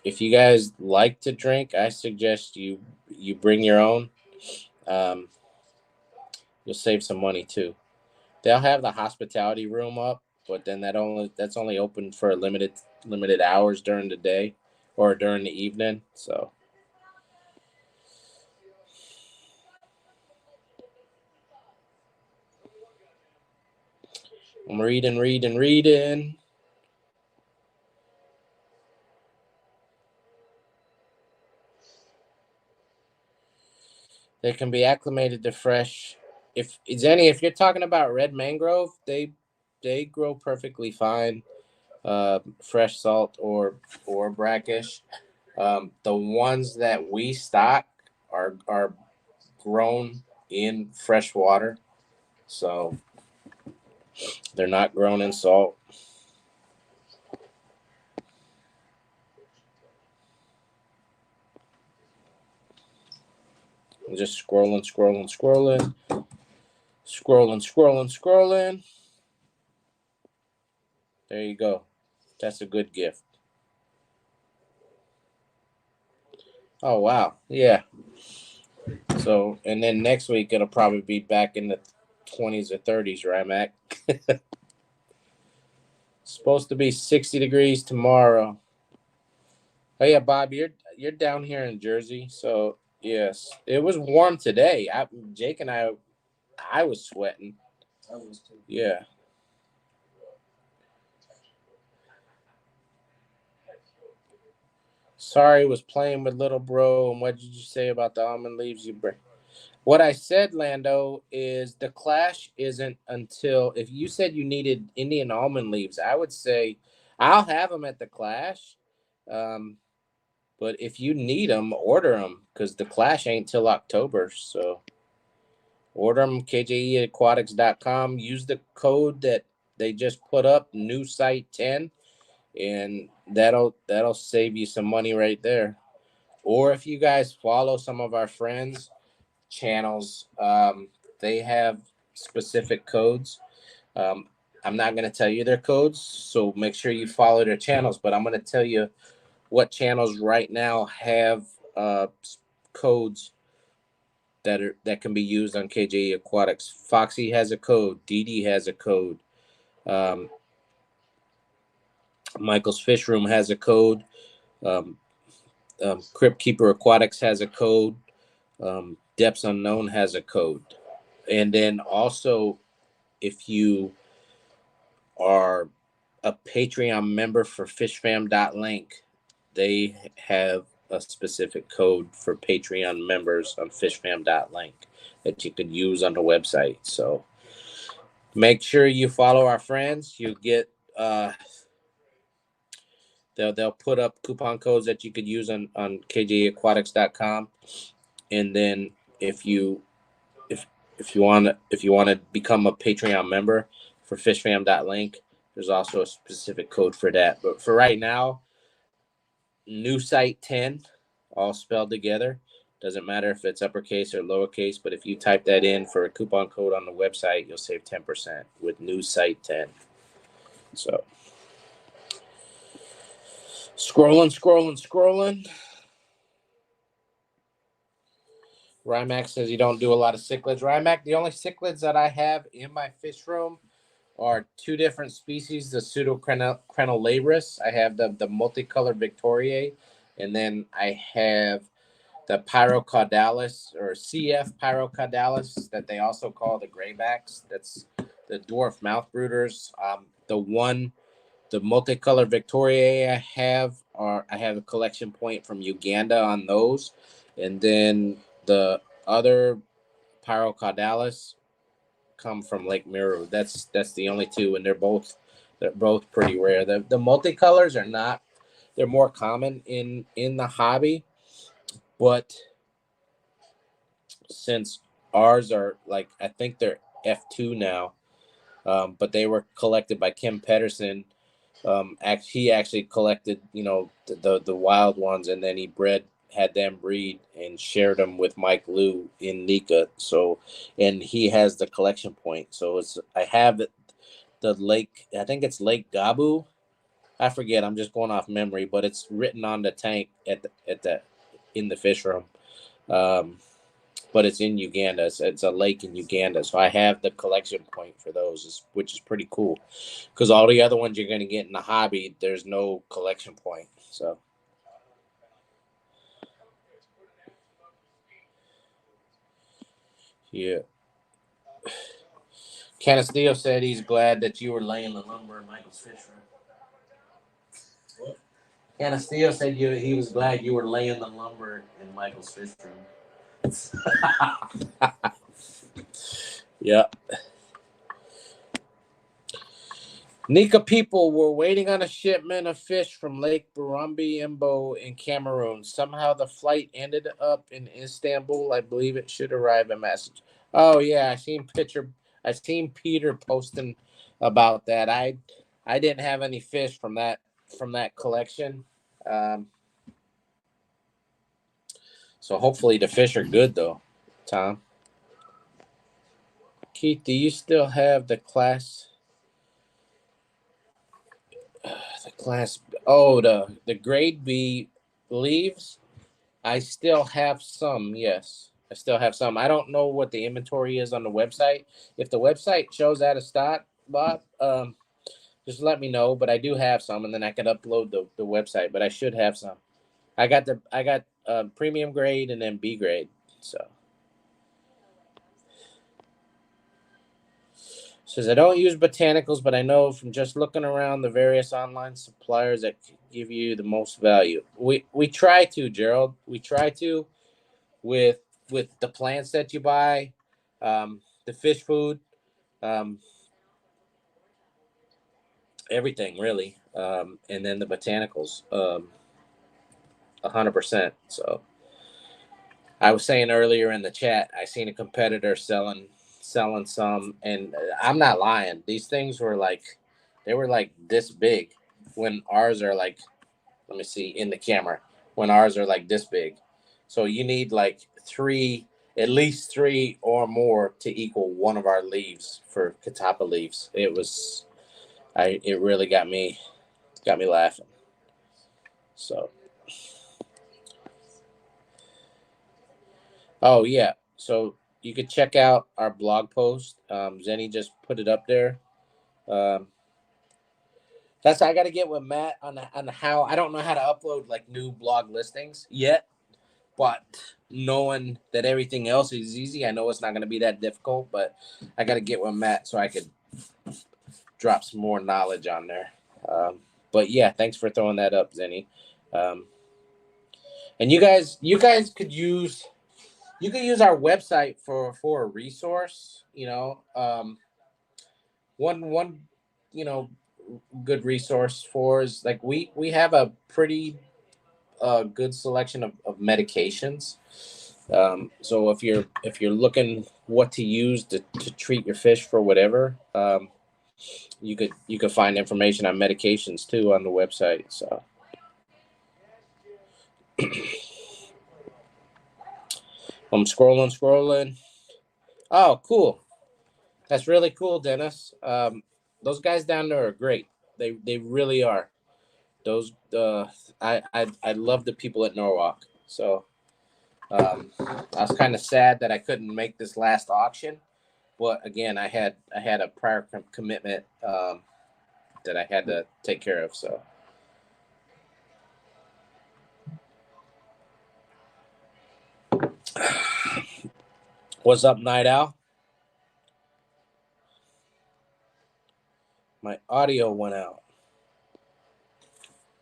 if you guys like to drink, I suggest you bring your own. Um, you'll save some money too. They'll have the hospitality room up, but then that's only open for a limited hours during the day or during the evening. So I'm reading. They can be acclimated to fresh. If you're talking about red mangrove, they grow perfectly fine. Fresh salt or brackish. The ones that we stock are grown in fresh water, so they're not grown in salt. I'm just scrolling. There you go. That's a good gift. Oh wow, yeah. So and then next week it'll probably be back in the 20s or 30s, right, Mac? Supposed to be 60 degrees tomorrow. Oh yeah, Bob, you're down here in Jersey, so yes, it was warm today. Jake and I was sweating. I was too. Yeah. Sorry, was playing with little bro. And what did you say about the almond leaves you bring? What I said, Lando, is the clash isn't until if you said you needed Indian almond leaves, I would say I'll have them at the clash. Um, but if you need them, order them because the clash ain't till October. So order them, kjeaquatics.com. Use the code that they just put up, new site 10, and that'll save you some money right there. Or if you guys follow some of our friends' channels, they have specific codes. Um, I'm not going to tell you their codes, so make sure you follow their channels. But I'm going to tell you what channels right now have codes that can be used on KJE Aquatics. Foxy has a code. Dee has a code. Um, Michaels Fishroom has a code. Um, Crypt Keeper Aquatics has a code. Depths Unknown has a code. And then also, if you are a Patreon member for fishfam.link, they have a specific code for Patreon members on fishfam.link that you could use on the website. So make sure you follow our friends. You get they'll put up coupon codes that you could use on kjaquatics.com. And then if you if if you want to become a Patreon member for fishfam.link, there's also a specific code for that. But for right now, new site 10, all spelled together. Doesn't matter if it's uppercase or lowercase, but if you type that in for a coupon code on the website, you'll save 10% with new site 10. So scrolling. Rymax says you don't do a lot of cichlids. Rymax, the only cichlids that I have in my fish room are two different species, the Pseudocrenolabris. I have the multicolored Victoriae, and then I have the Pyrocaudalis or CF Pyrocaudalis that they also call the graybacks. That's the dwarf mouth brooders. The multicolored Victoriae I have a collection point from Uganda on those, and then the other Pyrocaudalis come from Lake Meru. That's the only two, and They're both pretty rare. The multicolors are not. They're more common in the hobby, but since ours are like, I think they're F2 now, but they were collected by Kim Pedersen. He actually collected, the wild ones, and then he had them breed and shared them with Mike Liu in Nika. So, and he has the collection point. So I have the lake. I think it's Lake Gabu. I forget. I'm just going off memory, but it's written on the tank in the fish room. But it's in Uganda. It's a lake in Uganda. So I have the collection point for those, which is pretty cool. Because all the other ones you're going to get in the hobby, there's no collection point. So, yeah. Canastillo said he's glad that you were laying the lumber in Michael's Fishroom. What? Canastillo said he was glad you were laying the lumber in Michael's Fishroom. Yeah. Nika people were waiting on a shipment of fish from Lake Burambi Imbo in Cameroon. Somehow the flight ended up in Istanbul. I believe it should arrive in Massachusetts. Oh yeah, I seen Peter posting about that. I didn't have any fish from that collection. Um, so hopefully the fish are good though, Tom. Keith, do you still have the class? The class. Oh, the grade B leaves. I still have some. Yes, I still have some. I don't know what the inventory is on the website. If the website shows out of stock, Bob, just let me know. But I do have some, and then I can upload the website. But I should have some. I got premium grade and then B grade. So says I don't use botanicals, but I know from just looking around the various online suppliers that give you the most value. We try to, Gerald. We try to with the plants that you buy, the fish food, um, everything really, and then the botanicals, 100%. So I was saying earlier in the chat, I seen a competitor selling some, and I'm not lying. These things were like, they were like this big, when ours are like, let me see in the camera, when ours are like this big. So you need like at least three or more to equal one of our leaves for catappa leaves. It really got me laughing. So, oh yeah. So you could check out our blog post. Zenny just put it up there. Um, I got to get with Matt on how. I don't know how to upload like new blog listings yet, but knowing that everything else is easy, I know it's not going to be that difficult. But I got to get with Matt so I could drop some more knowledge on there. But yeah, thanks for throwing that up, Zenny. And you guys could use our website for a resource. One good resource for is like we have a pretty good selection of medications. So if you're looking what to use to treat your fish for whatever, you could find information on medications too on the website. So I'm scrolling. Oh, cool. That's really cool, Dennis. Those guys down there are great. They really are. Those I love the people at Norwalk. So I was kind of sad that I couldn't make this last auction, but again, I had a prior commitment that I had to take care of. So what's up, Night Owl? My audio went out.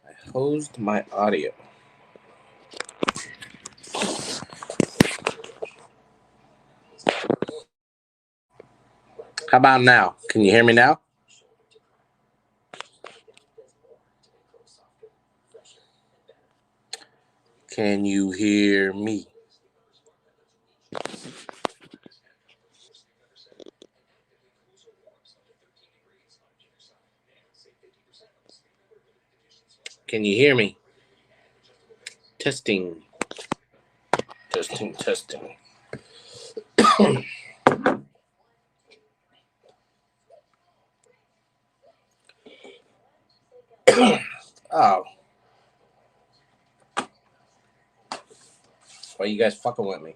I hosed my audio. How about now? Can you hear me now? Can you hear me? Can you hear me? Testing. Testing, testing. Oh. Why you guys fucking with me?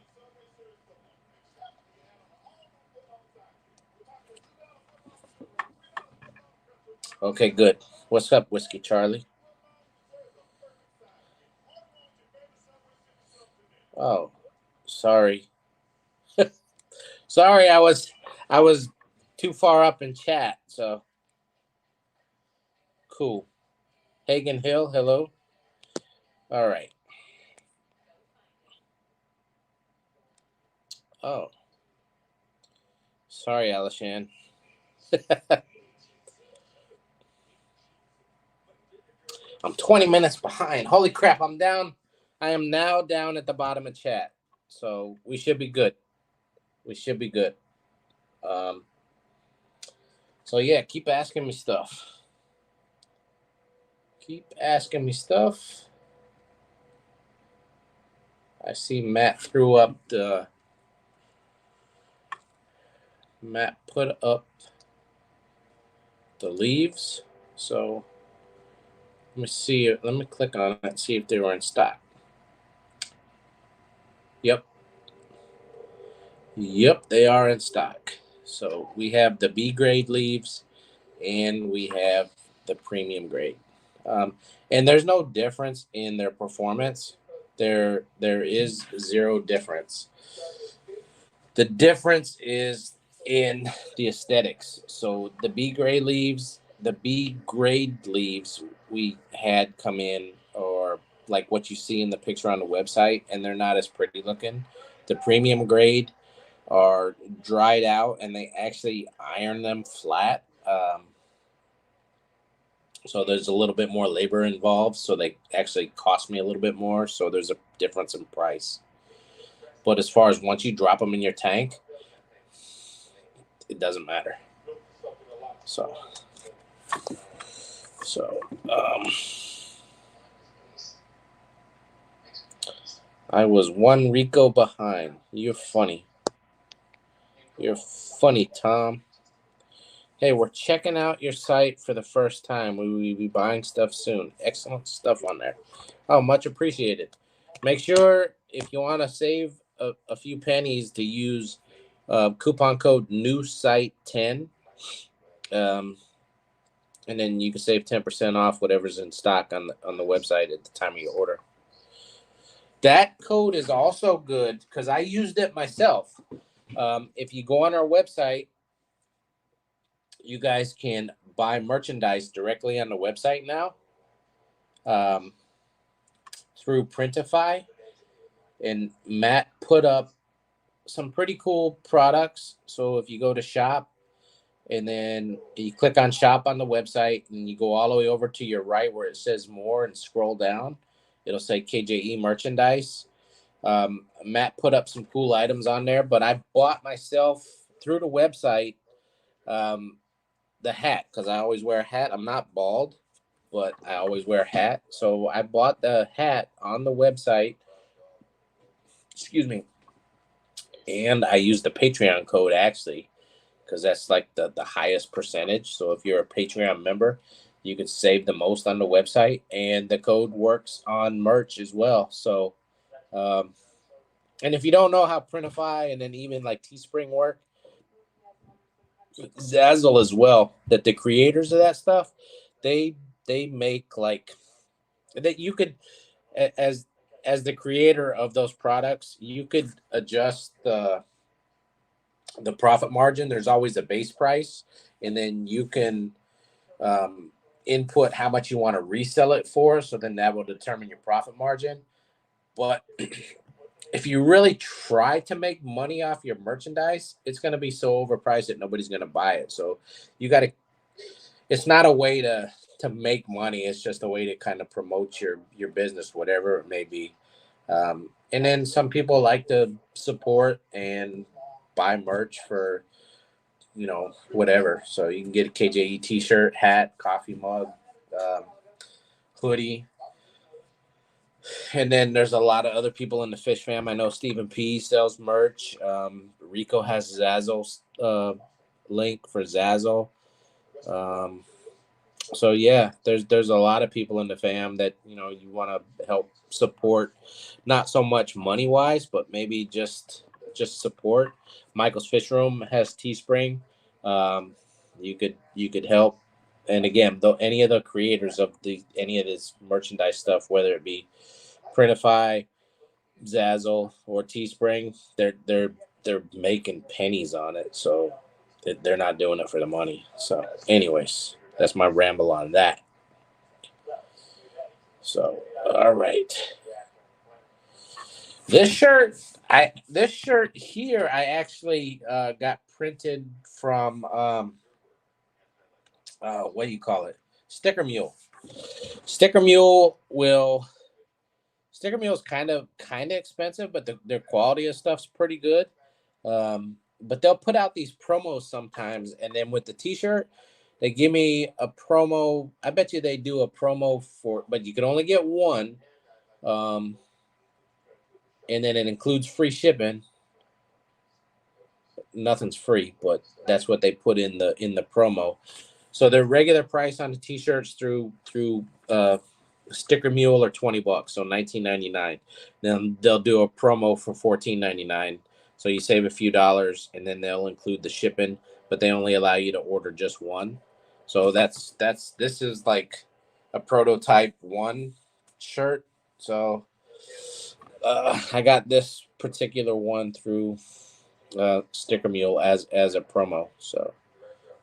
Okay, good. What's up, Whiskey Charlie? Oh, sorry. Sorry, I was too far up in chat, so cool. Hagen Hill, hello. All right. Oh, sorry, Alishan. I'm 20 minutes behind. Holy crap, I'm down. I am now down at the bottom of chat. So we should be good. We should be good. Um, so yeah, keep asking me stuff. Keep asking me stuff. I see Matt put up the leaves. So let me see it. Let me click on it and see if they were in stock. Yep. Yep, they are in stock. So we have the B grade leaves and we have the premium grade. And there's no difference in their performance. There is zero difference. The difference is in the aesthetics. So the B grade leaves we had come in, or like what you see in the picture on the website, and they're not as pretty looking. The premium grade are dried out, and they actually iron them flat. So there's a little bit more labor involved. So they actually cost me a little bit more. So there's a difference in price. But as far as once you drop them in your tank, it doesn't matter. So, so I was one Rico behind. You're funny. You're funny, Tom. Hey, we're checking out your site for the first time. We will be buying stuff soon. Excellent stuff on there. Oh, much appreciated. Make sure if you want to save a few pennies to use coupon code NEWSITE10. And then you can save 10% off whatever's in stock on the website at the time of your order. That code is also good because I used it myself. If you go on our website, you guys can buy merchandise directly on the website now through Printify. And Matt put up some pretty cool products. So if you go to shop and then you click on shop on the website and you go all the way over to your right where it says more and scroll down, it'll say KJE merchandise. Matt put up some cool items on there, but I bought myself through the website the hat because I always wear a hat. I'm not bald, but I always wear a hat. So I bought the hat on the website. Excuse me. And I used the Patreon code actually because that's like the highest percentage. So if you're a Patreon member, you can save the most on the website, and the code works on merch as well. So, and if you don't know how Printify and then even like Teespring work, Zazzle as well, that the creators of that stuff, they make like that you could as the creator of those products, you could adjust the profit margin. There's always a base price, and then you can input how much you want to resell it for. So then that will determine your profit margin. But if you really try to make money off your merchandise, it's going to be so overpriced that nobody's going to buy it. So you got to. It's not a way to make money. It's just a way to kind of promote your business, whatever it may be. And then some people like to support and buy merch for, whatever. So you can get a KJE t-shirt, hat, coffee mug, um, hoodie. And then there's a lot of other people in the fish fam. I know Stephen P sells merch. Rico has Zazzle's link for Zazzle. Um, so yeah, there's a lot of people in the fam that you want to help support, not so much money wise, but maybe just support. Michaels Fishroom has Teespring. Um, you could help, and again, though any of the creators of any of this merchandise stuff, whether it be Printify, Zazzle, or Teespring, they're making pennies on it, so they're not doing it for the money. So, anyways, that's my ramble on that. So, all right, this shirt here, I actually got printed from what do you call it? Sticker Mule. Sticker Mule will. Sticker Mule is kind of expensive, but their quality of stuff's pretty good. But they'll put out these promos sometimes, and then with the T-shirt, they give me a promo. I bet you they do a promo but you can only get one, um, and then it includes free shipping. Nothing's free, but that's what they put in the promo. So their regular price on the T-shirts through Sticker Mule are $20, so $19.99. Then they'll do a promo for $14.99, so you save a few dollars, and then they'll include the shipping, but they only allow you to order just one. So this is like a prototype one shirt. So I got this particular one through Sticker Mule as a promo. So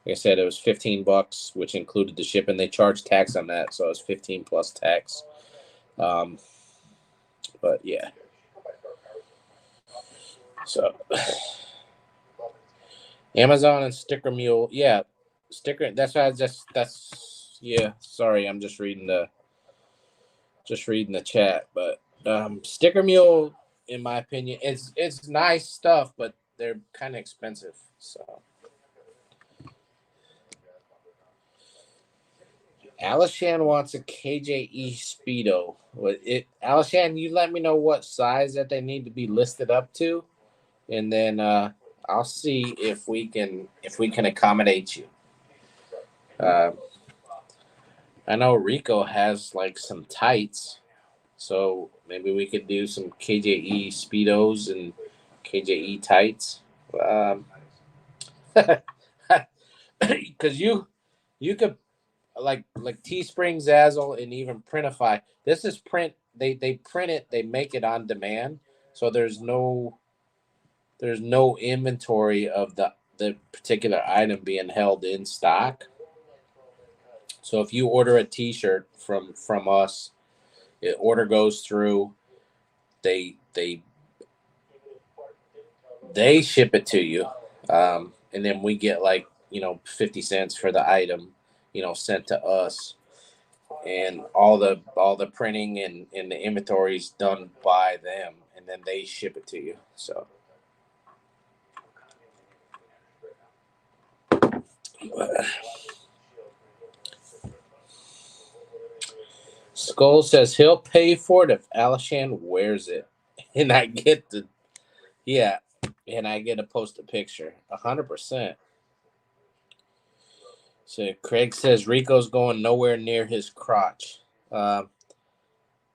like I said, it was $15, which included the shipping. They charged tax on that, so it was 15 plus tax. Um, but yeah, so Amazon and Sticker Mule, yeah, sticker. That's why that's yeah. Sorry, I'm just reading the chat, but Sticker Mule, in my opinion, it's nice stuff, but they're kind of expensive. So Alishan wants a KJE Speedo. Alishan, you let me know what size that they need to be listed up to, and then I'll see if we can accommodate you. Uh, I know Rico has like some tights, so maybe we could do some KJE Speedos and KJE tights. Um, because you could like Teespring, Zazzle, and even Printify. This is print. They print it. They make it on demand. So there's no inventory of the particular item being held in stock. So if you order a T-shirt from us, the order goes through. They they they ship it to you, and then we get like 50 cents for the item, sent to us, and all the printing and the inventory is done by them, and then they ship it to you. So Skull says he'll pay for it if Alishan wears it, and I get the yeah, and I get to post a picture. 100%. So Craig says Rico's going nowhere near his crotch. Um,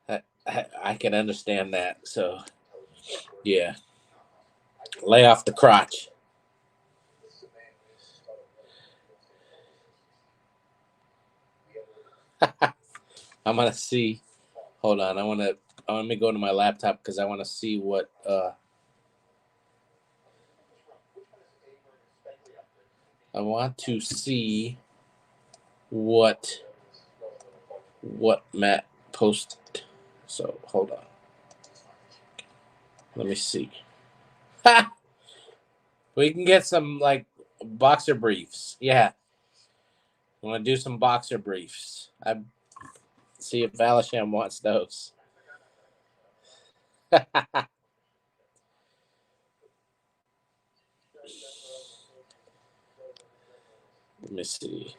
I can understand that. So yeah, lay off the crotch. I'm gonna see. Hold on. Let me go to my laptop because I want to see what I want to see what Matt posted. So hold on. Let me see. We can get some like boxer briefs. Yeah, I want to do some boxer briefs. I see if Valisham wants those. Let me see.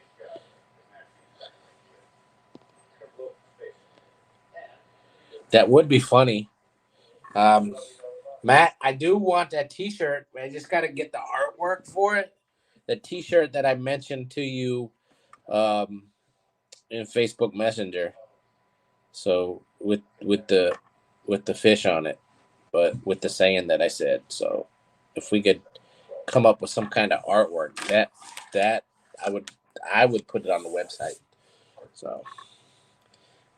That would be funny. Um, Matt, I do want that T-shirt. I just got to get the artwork for it. The T-shirt that I mentioned to you um, in Facebook Messenger. So with the fish on it, but with the saying that I said. So if we could come up with some kind of artwork, that I would I would put it on the website. So,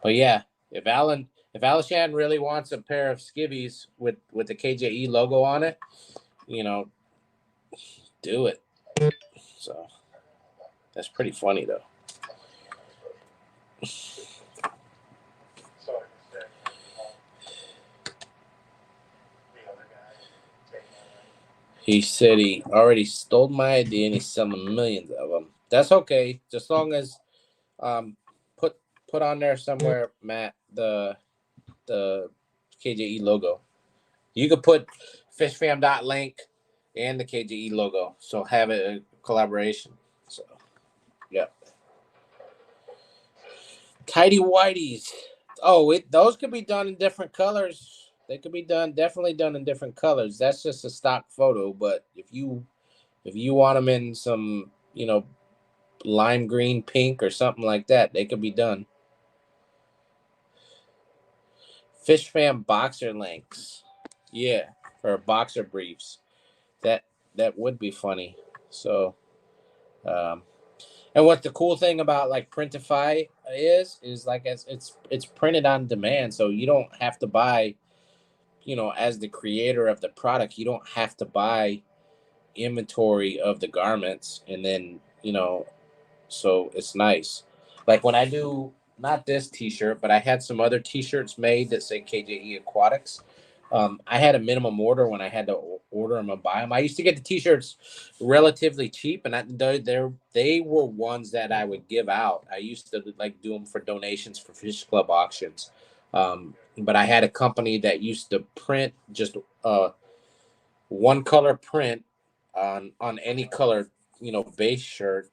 but yeah, if Alishan really wants a pair of skivvies with the KJE logo on it, you know, do it. So that's pretty funny though. He said he already stole my idea and he's selling millions of them. That's okay, just long as um put put on there somewhere, Matt, the KJE logo. You could put fishfam.link and the KJE logo, so have it a collaboration. So yeah, tidy whiteys. Oh, those could be done in different colors. They could be definitely done in different colors. That's just a stock photo, but if you want them in some, lime green, pink, or something like that, they could be done. Fish fam boxer links, yeah, or boxer briefs. That that would be funny. So, um, and what the cool thing about like Printify is like it's printed on demand, so you don't have to buy. As the creator of the product, you don't have to buy inventory of the garments, and then so it's nice. Like when I do not this T-shirt, but I had some other T-shirts made that say KJE Aquatics. I had a minimum order when I had to order them and buy them. I used to get the T-shirts relatively cheap, and they were ones that I would give out. I used to like do them for donations for fish club auctions. But I had a company that used to print just one color print on any color base shirt.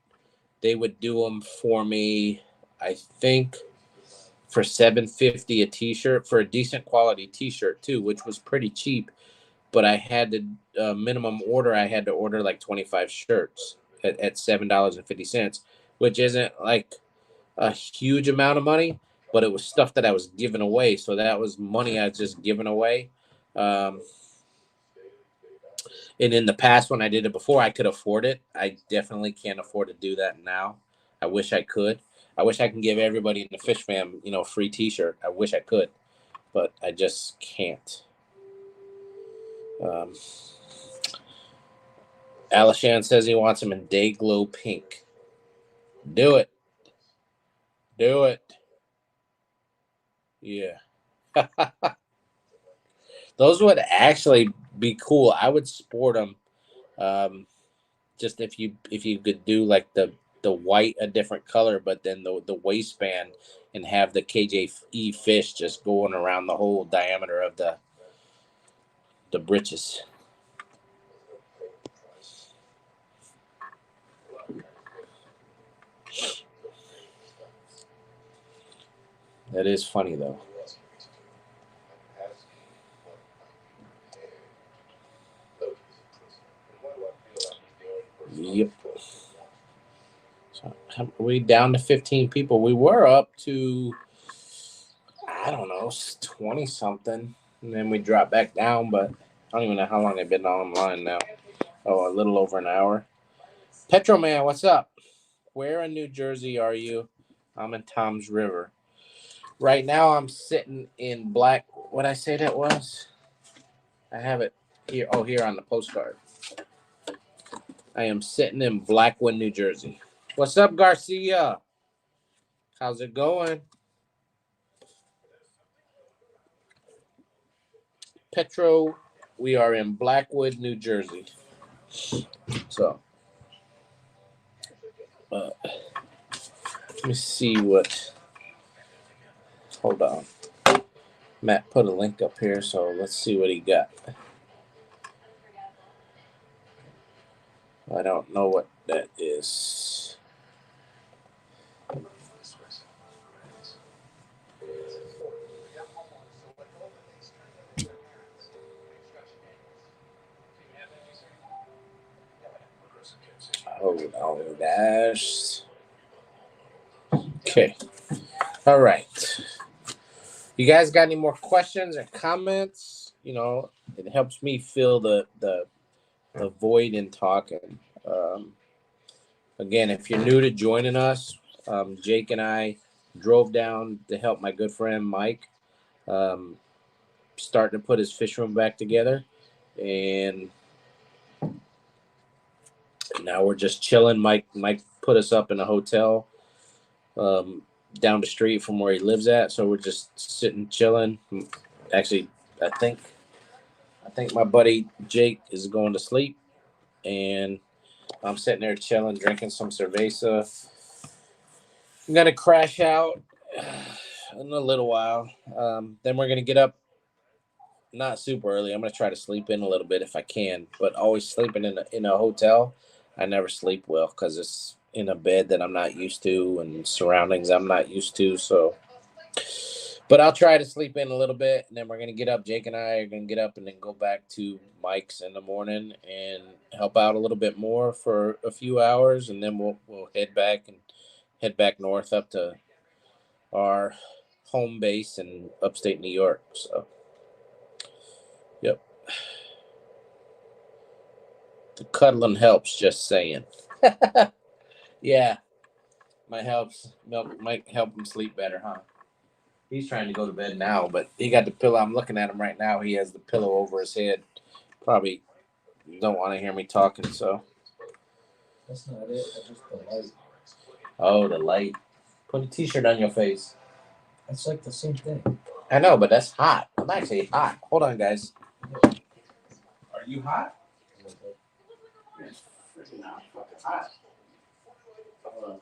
They would do them for me, I think, for $7.50 a T-shirt, for a decent quality T-shirt too, which was pretty cheap. But I had to minimum order. I had to order like 25 shirts at $7.50, which isn't like a huge amount of money, but it was stuff that I was giving away. So that was money I was just giving away. Um, and in the past, when I did it before, I could afford it. I definitely can't afford to do that now. I wish I could. I wish I can give everybody in the Fish Fam, free T-shirt. I wish I could, but I just can't. Um, Alishan says he wants them in day glow pink. Do it. Do it. Yeah. Those would actually be cool. I would sport them. Um, just if you could do like the white a different color, but then the waistband and have the KJE fish just going around the whole diameter of the britches. That is funny though. Yep. So we down to 15 people. We were up to, I don't know, 20 something, and then we dropped back down. But I don't even know how long they've been online now. Oh, a little over an hour. Petro Man, what's up? Where in New Jersey are you? I'm in Tom's River. Right now, I'm sitting in Black. What I say that was? I have it here. Oh, here on the postcard. I am sitting in Blackwood, New Jersey. What's up, Garcia? How's it going? Petro, we are in Blackwood, New Jersey. So, let me see what. Hold on. Matt put a link up here, so let's see what he got. I don't know what that is. Hold on, guys. Okay. All right. You guys got any more questions or comments? You know, it helps me fill the void in talking. Again, if you're new to joining us, Jake and I drove down to help my good friend Mike starting to put his fish room back together, and now we're just chilling. Mike put us up in a hotel um, down the street from where he lives at, so we're just sitting chilling. Actually, I think my buddy Jake is going to sleep, and I'm sitting there chilling, drinking some cerveza. I'm gonna crash out in a little while. Then we're gonna get up, not super early. I'm gonna try to sleep in a little bit if I can, but always sleeping in a hotel. I never sleep well because it's in a bed that I'm not used to and surroundings I'm not used to. So, but I'll try to sleep in a little bit, and then we're gonna get up. Jake and I are gonna get up and then go back to Mike's in the morning and help out a little bit more for a few hours, and then we'll head back north up to our home base in upstate New York. So, yep. The cuddling helps, just saying. Yeah, might help him sleep better, huh? He's trying to go to bed now, but he got the pillow. I'm looking at him right now. He has the pillow over his head. Probably don't want to hear me talking, so. That's not it. That's just the light. Oh, the light. Put a t-shirt on your face. That's like the same thing. I know, but that's hot. I'm actually hot. Hold on, guys. Are you hot? It's freaking hot. Fucking hot. Hold on.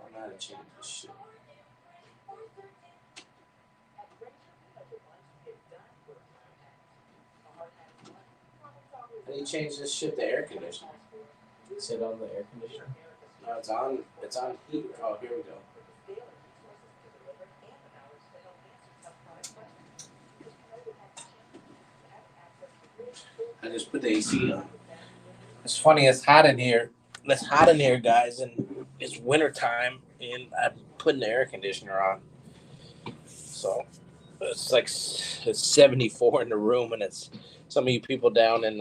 I'm not a change this shit. How do you change this shit to air conditioning? Sit on the air conditioner. No, it's on. It's on heat. Oh, here we go. I just put the AC on. It's funny. It's hot in here. It's hot in here, guys, and it's winter time, and I'm putting the air conditioner on. So it's like it's 74 in the room, and it's some of you people down in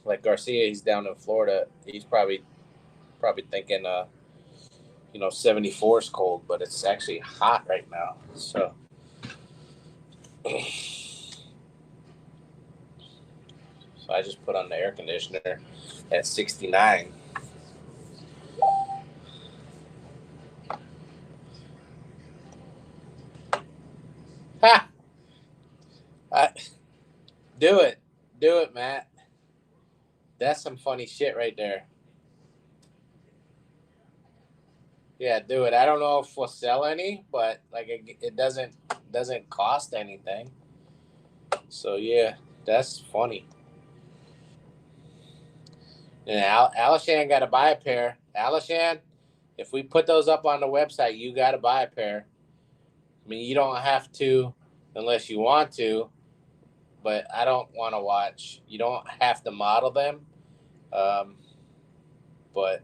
like Garcia. He's down in Florida. He's probably thinking 74 is cold, but it's actually hot right now. So. So I just put on the air conditioner at 69. Ha! I, do it. Do it, Matt. That's some funny shit right there. Yeah, do it. I don't know if we'll sell any, but like it doesn't cost anything. So yeah, that's funny. And Alishan got to buy a pair. Alishan, if we put those up on the website, you got to buy a pair. I mean, you don't have to unless you want to, but I don't want to watch. You don't have to model them, but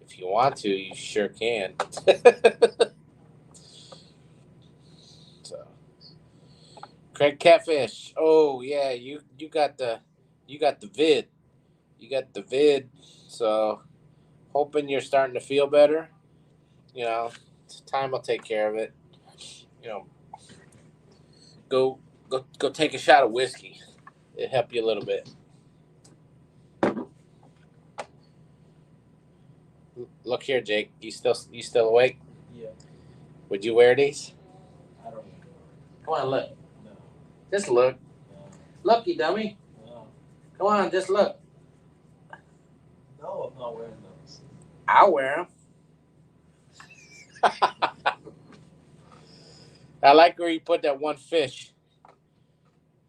if you want to, you sure can. So, Craig Catfish. Oh yeah, you got the vid. You got the vid. So, hoping you're starting to feel better. You know, time will take care of it. You know, go take a shot of whiskey. It'll help you a little bit. Look here, Jake. You still awake? Yeah. Would you wear these? I don't know. Come on, look. No. Just look. Look, you dummy. No. Come on, just look. No, I'm not wearing those. I'll wear them. I like where you put that one fish.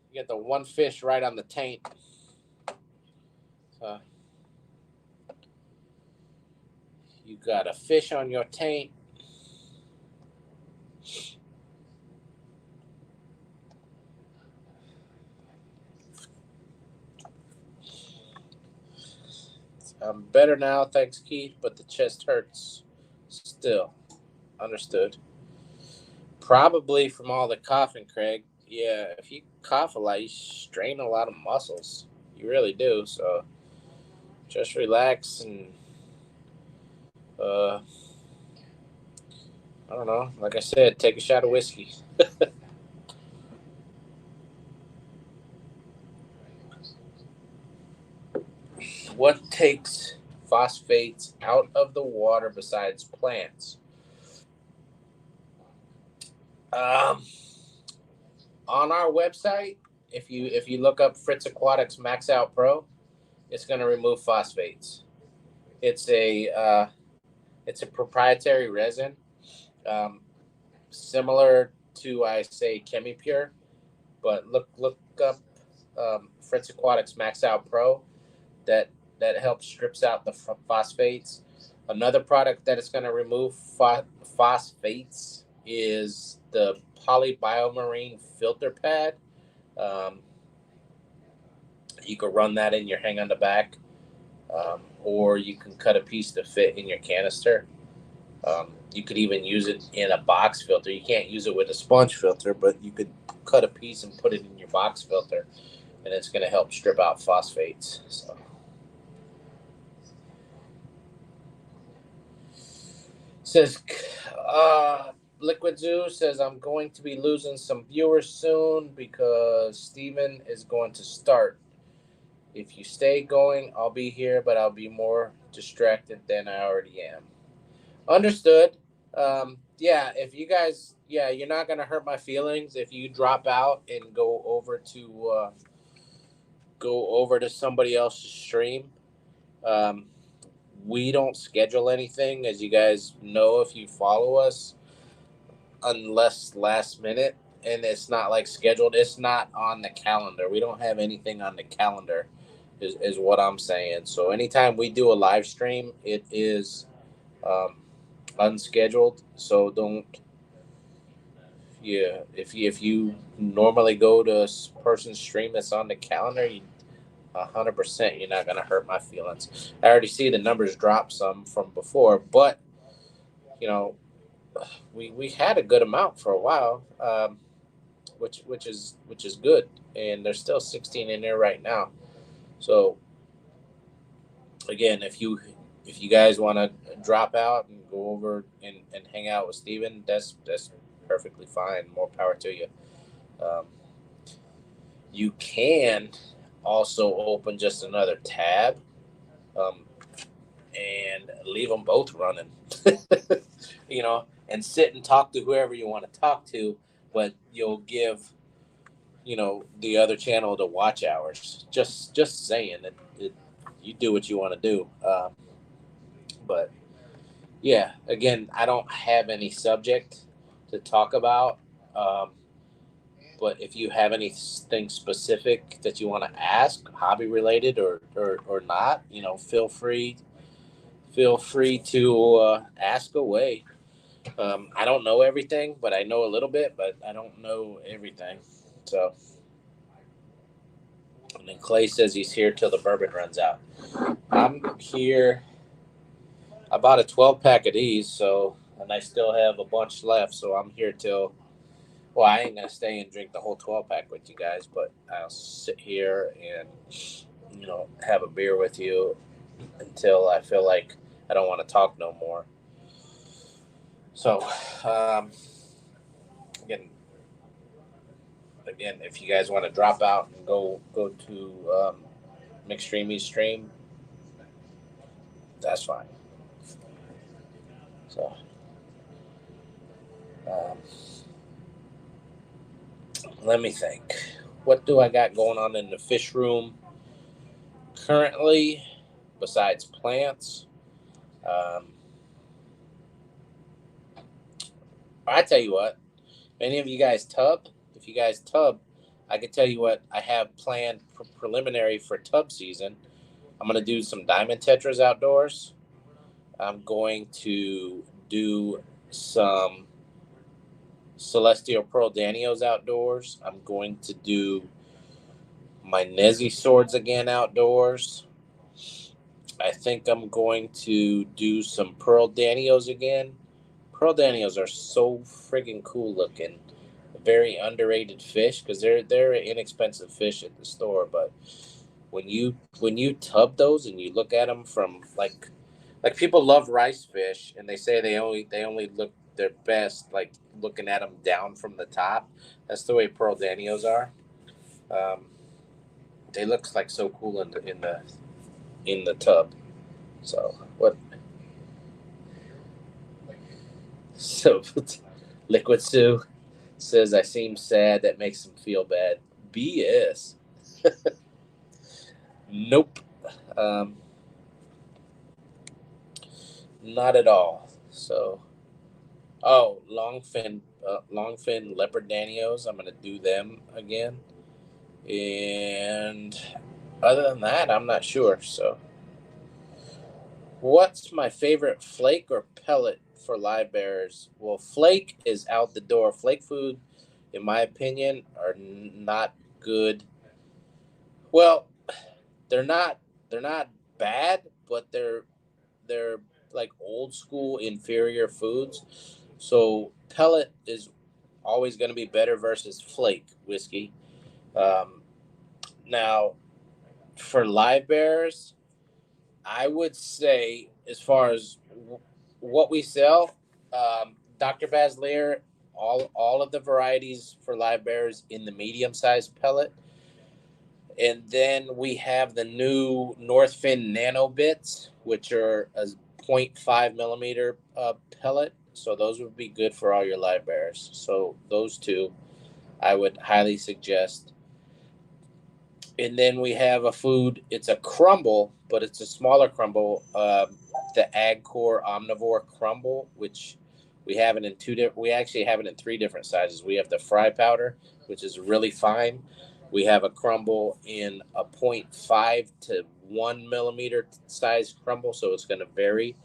You get the one fish right on the taint. You got a fish on your taint. I'm better now, thanks, Keith, but the chest hurts still. Understood. Probably from all the coughing, Craig. Yeah, if you cough a lot, you strain a lot of muscles. You really do. So just relax and I don't know. Like I said, take a shot of whiskey. What takes phosphates out of the water besides plants? Um, on our website, if you look up Fritz Aquatics Max Out Pro, it's going to remove phosphates. It's a proprietary resin, um, similar to I say ChemiPure, but look up Fritz Aquatics Max Out Pro. That that helps strips out the phosphates. Another product that is going to remove phosphates is the polybiomarine filter pad. Um, you can run that in your hang on the back, or you can cut a piece to fit in your canister. You could even use it in a box filter. You can't use it with a sponge filter, but you could cut a piece and put it in your box filter, and it's going to help strip out phosphates. So. Says, Liquid Zoo says, I'm going to be losing some viewers soon because Steven is going to start. If you stay going, I'll be here, but I'll be more distracted than I already am. Understood. Yeah, if you guys, yeah, you're not going to hurt my feelings if you drop out and go over to somebody else's stream. Um, we don't schedule anything, as you guys know if you follow us, unless last minute, and it's not like scheduled. It's not on the calendar. We don't have anything on the calendar, is what I'm saying. So anytime we do a live stream, it is unscheduled. So don't. Yeah, if you normally go to a person's stream that's on the calendar, 100% you're not gonna hurt my feelings. I already see the numbers drop some from before, but you know we had a good amount for a while, which is good, and there's still 16 in there right now. So again, if you guys want to drop out and go over and hang out with Steven, that's perfectly fine. More power to you. Um, you can also open just another tab, um, and leave them both running. And sit and talk to whoever you want to talk to, but you'll give the other channel the watch hours. Just saying it you do what you want to do. But yeah, again, I don't have any subject to talk about. Um, but if you have anything specific that you want to ask, hobby related or not, feel free to ask away. I don't know everything, but I know a little bit, but I don't know everything. So, and then Clay says he's here till the bourbon runs out. I'm here. I bought a 12 pack of these, and I still have a bunch left. So I'm here till. Well, I ain't gonna stay and drink the whole 12 pack with you guys, but I'll sit here and have a beer with you until I feel like I don't want to talk no more. So, again, if you guys want to drop out and go to McStreamy's stream, that's fine. So, um, Let me think. What do I got going on in the fish room currently besides plants? Um, I tell you what, any of you guys tub? If you guys tub, I can tell you what I have planned preliminary for tub season. I'm going to do some diamond tetras outdoors. I'm going to do some celestial pearl danios outdoors. I'm going to do my Nezzy swords again outdoors. I think I'm going to do some pearl danios again. Pearl danios are so friggin' cool looking. Very underrated fish because they're an inexpensive fish at the store, but when you tub those and you look at them from like people love rice fish and they say they only look their best like looking at them down from the top. That's the way pearl danios are. Um, they look like so cool in the tub. So what? So Liquid Sue says I seem sad. That makes him feel bad. BS. Nope. Um, not at all. So, oh, longfin leopard danios. I'm gonna do them again. And other than that, I'm not sure. So, what's my favorite flake or pellet for live bearers? Well, flake is out the door. Flake food, in my opinion, are not good. Well, they're not they're not bad, but they're like old school inferior foods. So pellet is always going to be better versus flake whiskey. Um, Now for live bearers, I would say as far as what we sell, Dr. Baslier, all of the varieties for live bearers in the medium sized pellet. And then we have the new Northfin Nano Bits, which are a zero point 0.5 millimeter pellet. So those would be good for all your live bearers. So those two I would highly suggest. And then we have a food. It's a crumble, but it's a smaller crumble. The AgCore Omnivore Crumble, which we have it in two different. We actually have it in three different sizes. We have the fry powder, which is really fine. We have a crumble in a zero point 0.5 to 1 millimeter size crumble, so it's going to vary.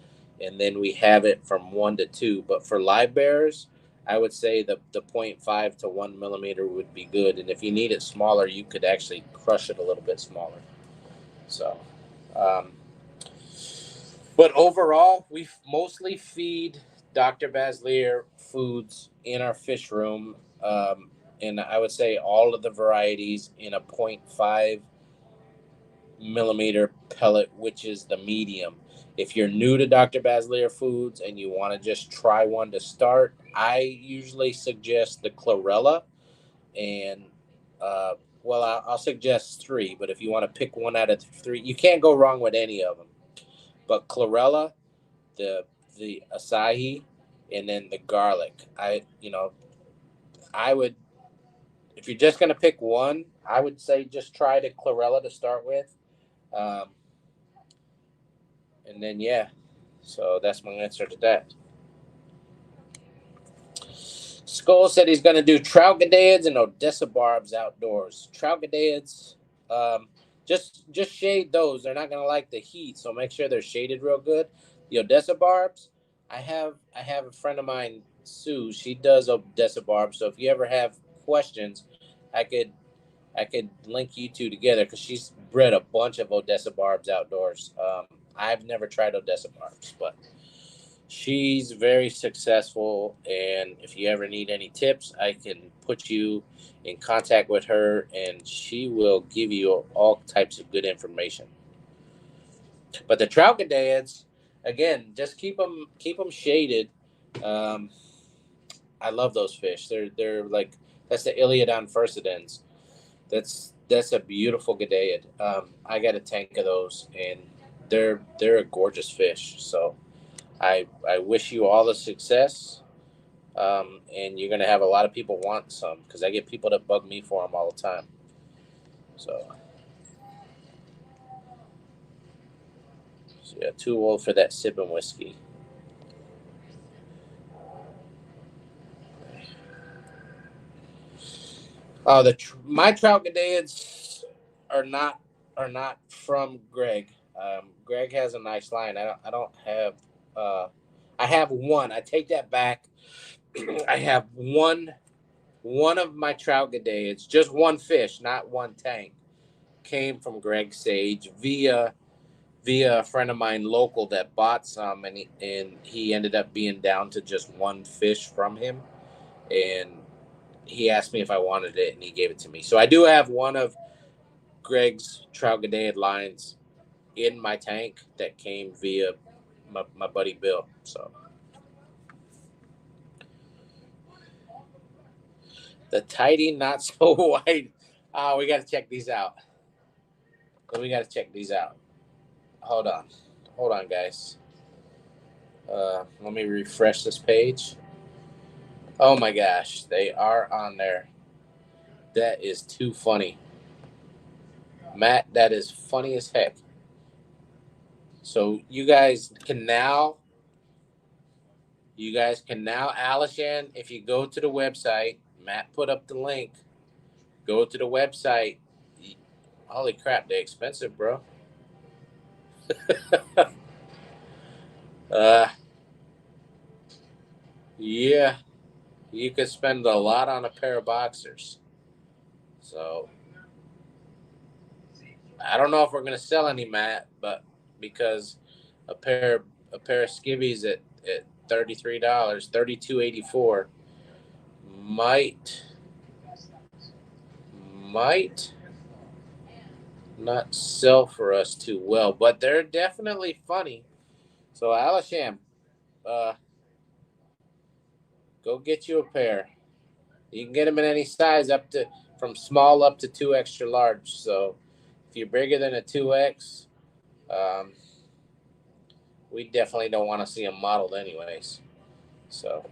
And then we have it from 1 to 2. But for live bearers, I would say the zero point 0.5 to 1 millimeter would be good. And if you need it smaller, you could actually crush it a little bit smaller. So, um, but overall, we mostly feed Dr. Baslier foods in our fish room. And I would say all of the varieties in a zero point 0.5 millimeter pellet, which is the medium. If you're new to Dr. Baslier Foods and you want to just try one to start, I usually suggest the chlorella. And, uh, well, I'll suggest three, but if you want to pick one out of three, you can't go wrong with any of them. But chlorella, the the acai, and then the garlic. I would, if you're just gonna pick one, I would say just try the chlorella to start with. Um, and then yeah, so that's my answer to that. Skull said he's gonna do troutgadaids and Odessa barbs outdoors. Troutgadaids, um, just shade those. They're not gonna like the heat, so make sure they're shaded real good. The Odessa barbs, I have a friend of mine, Sue. She does Odessa barbs. So if you ever have questions, I could I could link you two together because she's bred a bunch of Odessa barbs outdoors. I've never tried Odessa barbs, but she's very successful. And if you ever need any tips, I can put you in contact with her, and she will give you all types of good information. But the Troutgadaids, again, just keep them shaded. Um, I love those fish. They're like that's the Iliodon furcidens. That's a beautiful gadaid. I got a tank of those, and they're a gorgeous fish. So I wish you all the success. And you're gonna have a lot of people want some because I get people that bug me for them all the time. So yeah, too old for that sipping whiskey. Oh, my trout grenades are not are not from Greg. Greg has a nice line. I don't have. Uh, I have one. I take that back. I have one of my trout grenades, just one fish, not one tank, came from Greg Sage via a friend of mine local that bought some, and he ended up being down to just one fish from him, and he asked me if I wanted it, and he gave it to me. So I do have one of Greg's trout grenade lines in my tank that came via my buddy Bill. So the tidy, not so white. Oh, we got to check these out. We got to check these out. Hold on. Hold on, guys. Let me refresh this page. Oh my gosh, they are on there. That is too funny. Matt, that is funny as heck. So you guys can now, Alishan, if you go to the website, Matt put up the link. Go to the website. Holy crap, they're expensive, bro. uh, yeah, you could spend a lot on a pair of boxers. So I don't know if we're gonna sell any, Matt, but because a pair a pair of skivvies at $33, 32.84 might might not sell for us too well, but they're definitely funny. So Alisham, uh, go get you a pair. You can get them in any size up to from small up to 2 extra large. So if you're bigger than a 2X, um, we definitely don't want to see them modeled anyways. So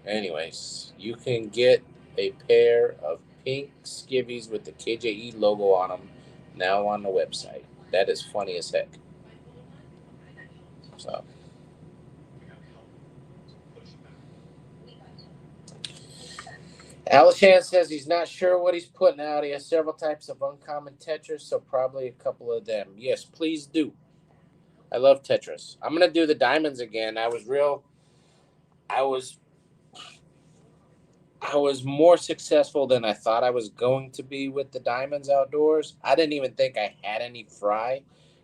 anyways, you can get a pair of pink skivvies with the KJE logo on them now on the website. That is funny as heck. So Alishan says he's not sure what he's putting out. He has several types of uncommon Tetris, so probably a couple of them. Yes, please do. I love Tetris. I'm gonna do the diamonds again. I was I was more successful than I thought I was going to be with the diamonds outdoors. I didn't even think I had any fry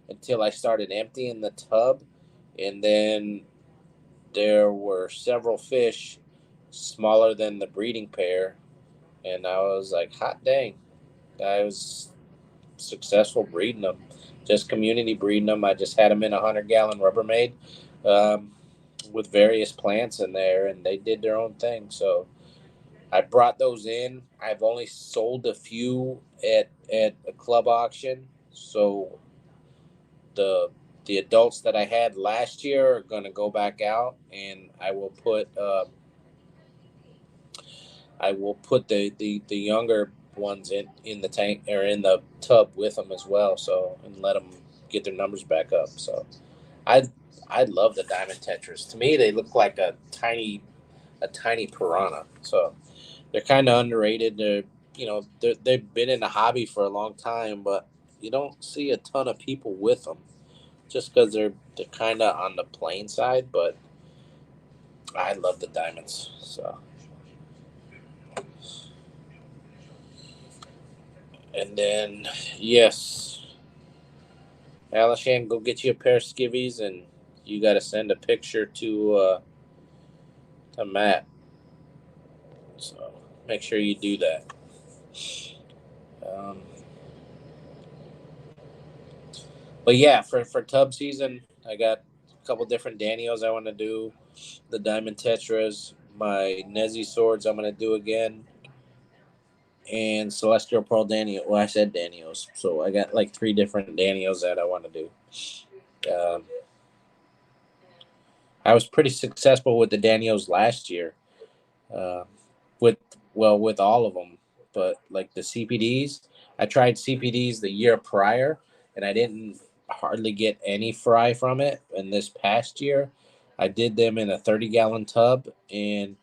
until I started emptying the tub, and then there were several fish smaller than the breeding pair, and I was like, hot dang. I was successful breeding them, just community breeding them. I just had them in a 100-gallon Rubbermaid um, with various plants in there, and they did their own thing. So I brought those in. I've only sold a few at a club auction. So the the adults that I had last year are going to go back out, and I will put the younger ones in the tank or in the tub with them as well. So and let them get their numbers back up. So I I love the diamond tetras. To me, they look like a tiny piranha. So they're kind of underrated. They've been in the hobby for a long time, but you don't see a ton of people with them just because they're kind of on the plain side. But I love the diamonds. So and then yes, Alishan, go get you a pair of skivvies, and you got to send a picture to Matt. So make sure you do that. Um, but yeah, for tub season, I got a couple different Daniels I want to do. The Diamond Tetras, my Nezzy swords I'm gonna do again, and Celestial Pearl Daniel. Well, I said Daniels, so I got like 3 different Daniels that I want to do. Um, I was pretty successful with the Daniels last year, uh, with all of them. But like the CPDs, I tried CPDs the year prior, and I didn't hardly get any fry from it. And this past year, I did them in a 30-gallon tub, and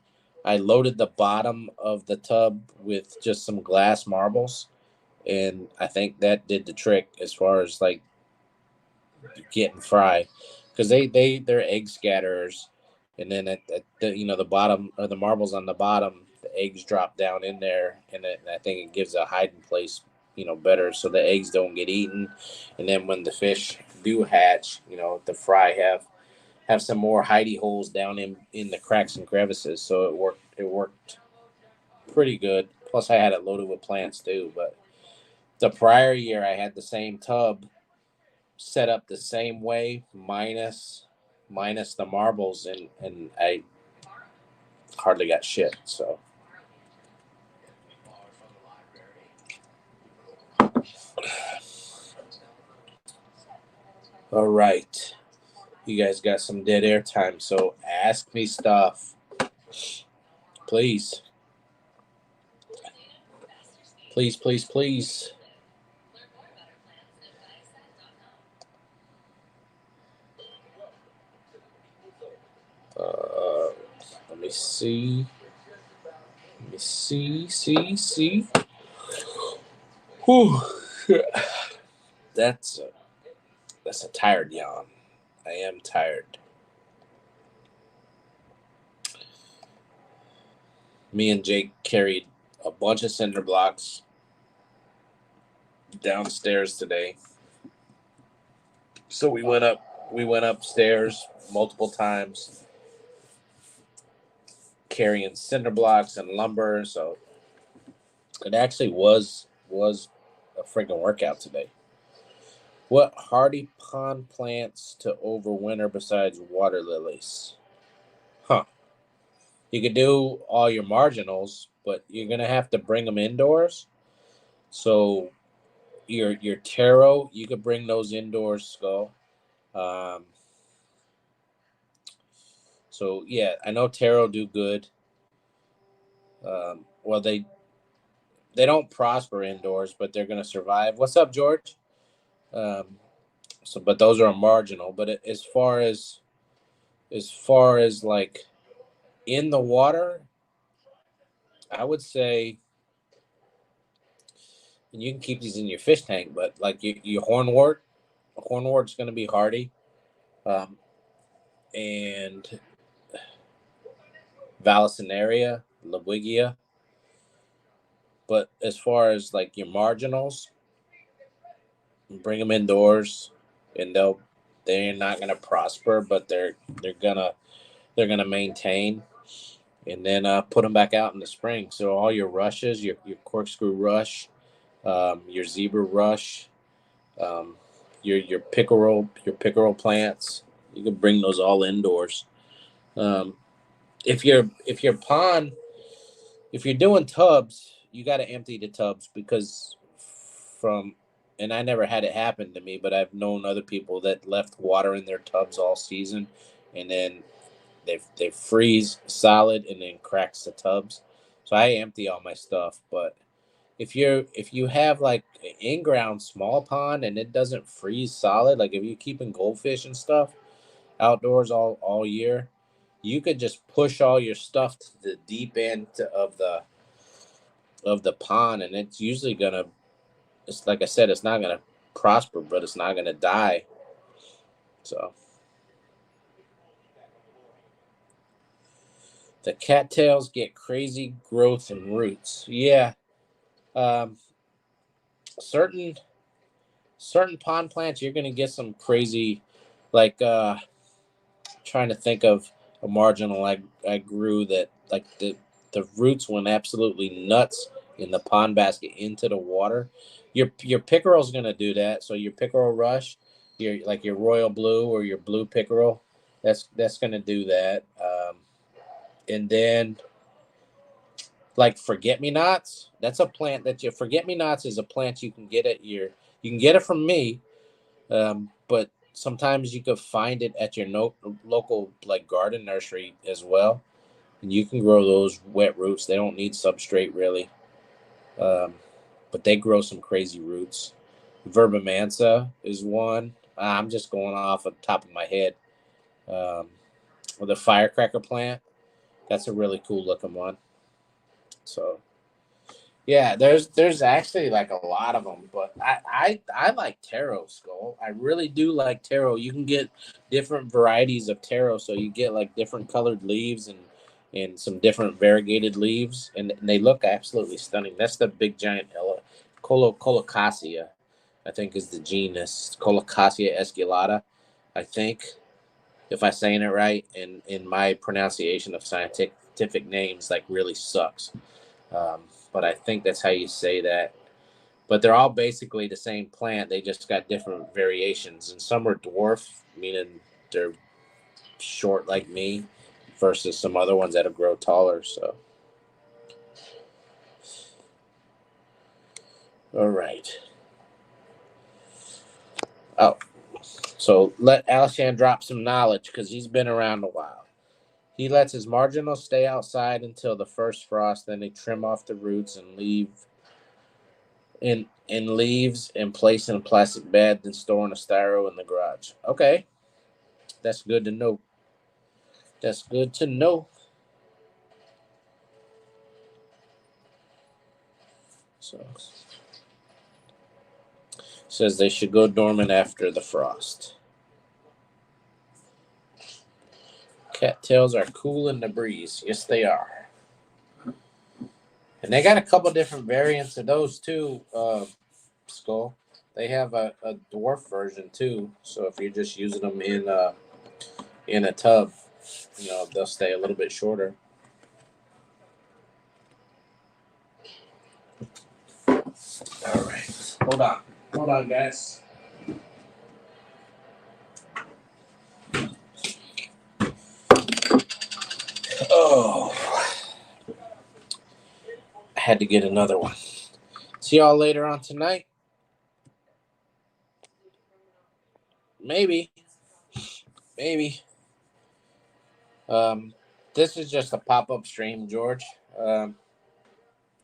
I loaded the bottom of the tub with just some glass marbles, and I think that did the trick as far as like getting fry, because they're egg scatterers, and then at the the bottom of the marbles on the bottom, the eggs drop down in there, and I think it gives a hiding place better, so the eggs don't get eaten, and then when the fish do hatch, the fry have some more hidey holes down in the cracks and crevices, so it worked pretty good. Plus, I had it loaded with plants too. But the prior year, I had the same tub set up the same way, minus the marbles, and I hardly got shit. So all right, you guys got some dead air time, so ask me stuff, please, please, please, please. Uh, let me see. Let me see. Whew. That's a, that's a tired yawn. I am tired. Me and Jake carried a bunch of cinder blocks downstairs today. So we went upstairs multiple times carrying cinder blocks and lumber. So it actually was a freaking workout today. What hardy pond plants to overwinter besides water lilies? Huh. You could do all your marginals, but you're gonna have to bring them indoors. So your taro, you could bring those indoors, Skull. Um, so yeah, I know taro do good. Well, they don't prosper indoors, but they're gonna survive. What's up, George? Um, but those are marginal. But as far as like in the water, I would say, and you can keep these in your fish tank, but like your hornwort's going to be hardy, um, and Vallisneria, Lawigia. But as far as like your marginals, bring them indoors, and they're not going to prosper, but they're gonna maintain, and then put them back out in the spring. So all your rushes, your corkscrew rush, your zebra rush, um, your pickerel plants. You can bring those all indoors. Um, if your pond, if you're doing tubs, you got to empty the tubs, because from and I never had it happen to me, but I've known other people that left water in their tubs all season, and then they freeze solid and then cracks the tubs. So I empty all my stuff. But if you have like an in-ground small pond and it doesn't freeze solid, like if you're keeping goldfish and stuff outdoors all year, you could just push all your stuff to the deep end of the pond, and it's usually gonna. It's like I said, it's not gonna prosper, but it's not gonna die. So the cattails get crazy growth and roots. Yeah, um, certain certain pond plants, you're gonna get some crazy, like trying to think of a marginal I grew that like the roots went absolutely nuts in the pond basket into the water. Your pickerel's gonna do that. So your pickerel rush, your royal blue or your blue pickerel, that's gonna do that. And then like forget me nots, that's a plant that forget me nots is a plant you can get you can get it from me. But sometimes you could find it at your local like garden nursery as well, and you can grow those wet roots. They don't need substrate really, um, but they grow some crazy roots. Verbamansa is one. I'm just going off of the top of my head. Um, the firecracker plant, that's a really cool looking one. So yeah, there's actually like a lot of them, but I like taro, Skull. I really do like taro. You can get different varieties of taro, so you get like different colored leaves and some different variegated leaves, and they look absolutely stunning. That's the big giant colocasia, I think is the genus Colocasia esculata. I think if I'm saying it right, and my pronunciation of scientific names like really sucks. Um, but I think that's how you say that. But they're all basically the same plant. They just got different variations, and some are dwarf, meaning they're short like me, versus some other ones that'll grow taller. So, all right. Oh, so let Alishan drop some knowledge because he's been around a while. He lets his marginals stay outside until the first frost. Then they trim off the roots and in leaves and place in a plastic bed, then store in a styro in the garage. Okay, that's good to know. That's good to know. So says they should go dormant after the frost. Cattails are cool in the breeze. Yes, they are. And they got a couple different variants of those too, Skull. They have a dwarf version too. So if you're just using them in a tub, they'll stay a little bit shorter. All right. Hold on, guys. Oh, I had to get another one. See y'all later on tonight. Maybe, maybe. Um, this is just a pop up stream, George.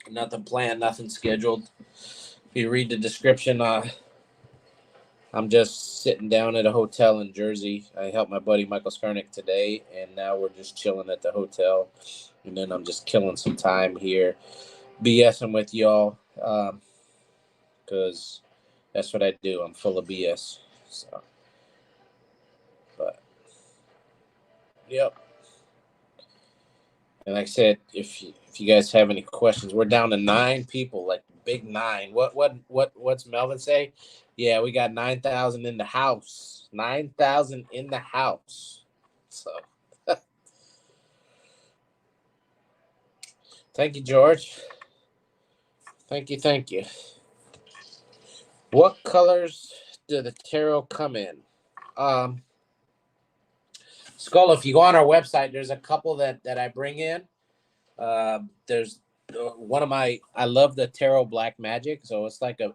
Nothing planned, nothing scheduled. If you read the description, I'm just sitting down at a hotel in Jersey. I helped my buddy Michaels Fishroom today, and now we're just chilling at the hotel. And then I'm just killing some time here, BSing with y'all, because that's what I do. I'm full of BS. So, but yep. And like I said, if you guys have any questions, we're down to 9 people, like big 9. What's Melvin say? Yeah, we got 9,000 in the house. 9,000 in the house. So thank you, George. Thank you. What colors do the tarot come in? Um, Skull, if you go on our website, there's a couple that I bring in. There's one of my I love the tarot black magic, so it's like a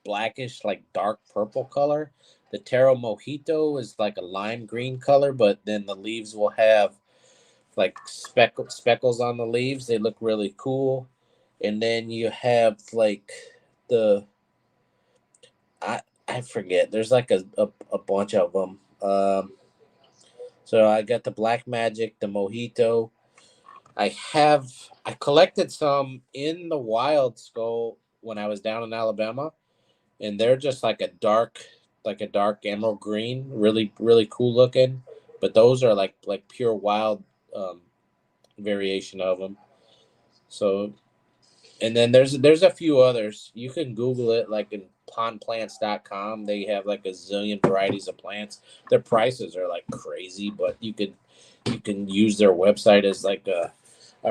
blackish like dark purple color. The tarot mojito is like a lime green color, but then the leaves will have like speckles on the leaves. They look really cool. And then you have like the I forget. There's like a bunch of them. So I got the black magic, the mojito. I collected some in the wild, Skull, when I was down in Alabama, and they're just like a dark emerald green, really really cool looking. But those are like pure wild um, variation of them. So and then there's a few others. You can Google it, like in pondplants.com. They have like a zillion varieties of plants. Their prices are like crazy, but you can use their website as like a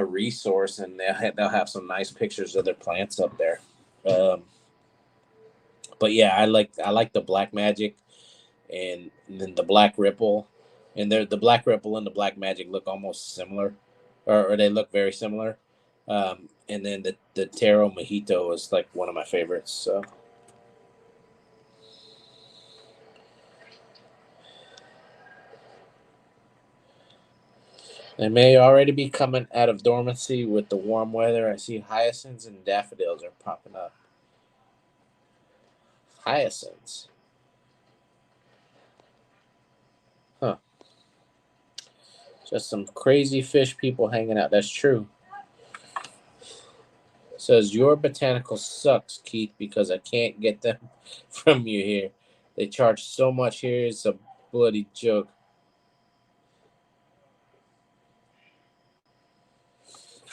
resource, and they'll have some nice pictures of their plants up there. Um, but yeah, I like the black magic and then the black ripple, and the black ripple and the black magic look almost similar, or they look very similar. And then the taro mojito is like one of my favorites. So They may already be coming out of dormancy with the warm weather. I see hyacinths and daffodils are popping up. Hyacinths. Huh. Just some crazy fish people hanging out. That's true. Says your botanical sucks, Keith, because I can't get them from you here. They charge so much here. It's a bloody joke.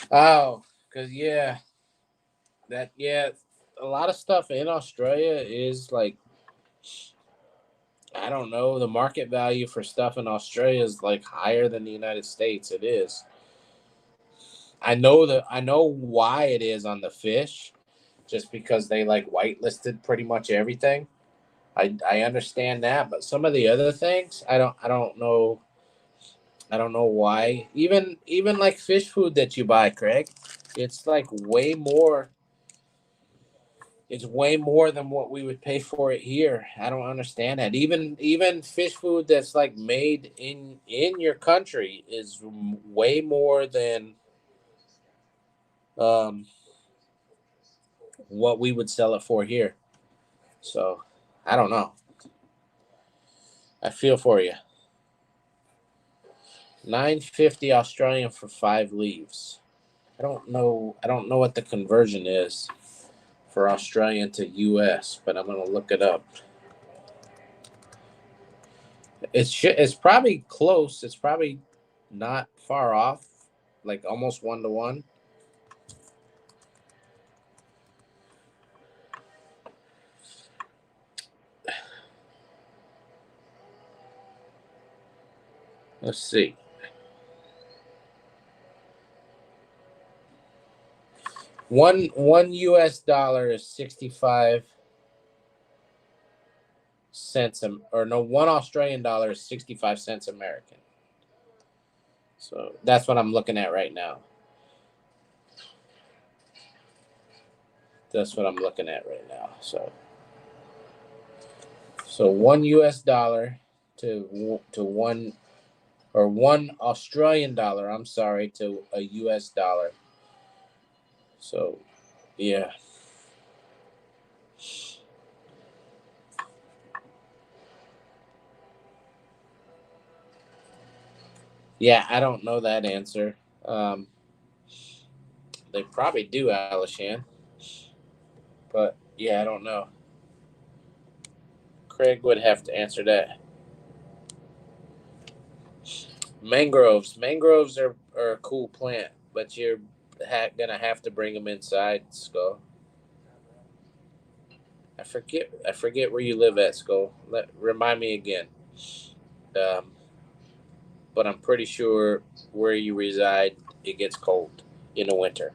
Oh, because a lot of stuff in Australia is like, I don't know, the market value for stuff in Australia is like higher than the United States. It is. I know why it is on the fish, just because they like whitelisted pretty much everything. I understand that, but some of the other things, I don't know why. Even like fish food that you buy, Craig, it's like way more. It's way more than what we would pay for it here. I don't understand that. Even fish food that's like made in your country is way more than um what we would sell it for here. So I don't know. I feel for you. 950 Australian for 5 leaves. I don't know what the conversion is for Australian to US, but I'm gonna look it up. It's probably close. It's probably not far off, like almost 1 to 1. Let's see. One US dollar is 65 cents, or no, one Australian dollar is 65 cents American. So that's what I'm looking at right now. That's what I'm looking at right now. So one US dollar to one, or one Australian dollar, I'm sorry, to a US dollar. So yeah. Yeah, I don't know that answer. Um, they probably do, Alishan, but yeah, I don't know. Craig would have to answer that. Mangroves are a cool plant, but you're gonna have to bring them inside, Skull. I forget where you live at, Skull. Remind me again. Um, but I'm pretty sure where you reside, it gets cold in the winter.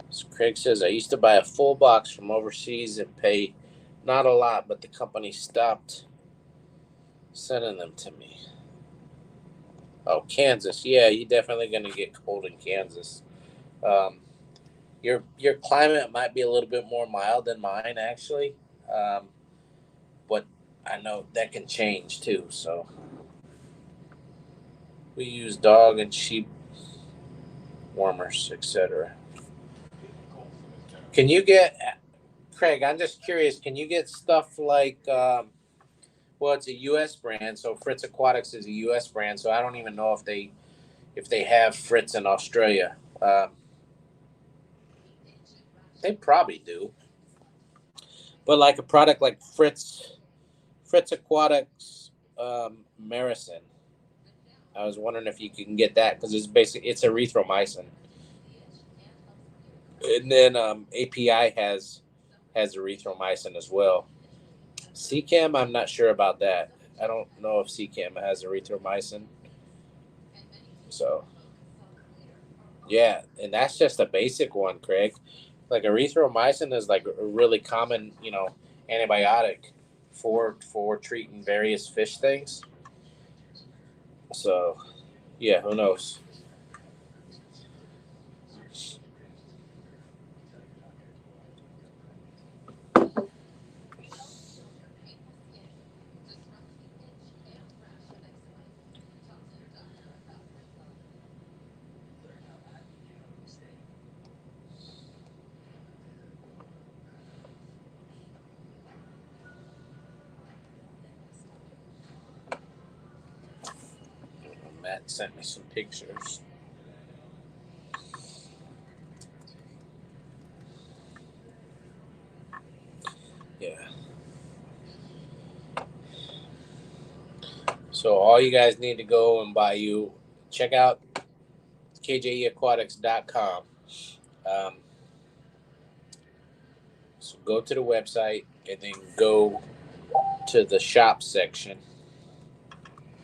So Craig says, I used to buy a full box from overseas and pay not a lot, but the company stopped sending them to me. Oh, Kansas. Yeah, you're definitely going to get cold in Kansas. Um, your climate might be a little bit more mild than mine, actually. Um, but I know that can change too. So we use dog and sheep warmers, etc. Can you get, Craig? I'm just curious. Can you get stuff like? Well, it's a U.S. brand, so Fritz Aquatics is a U.S. brand. So I don't even know if they have Fritz in Australia. They probably do, but like a product like Fritz Aquatics Maricin, I was wondering if you can get that because it's erythromycin, and then API has erythromycin as well. CCAM, I'm not sure about that. I don't know if CCAM has erythromycin. So yeah, and that's just a basic one, Craig. Like erythromycin is like a really common, antibiotic for treating various fish things. So yeah, who knows? Matt sent me some pictures. Yeah. So all you guys need to go and check out kjeaquatics.com. So go to the website and then go to the shop section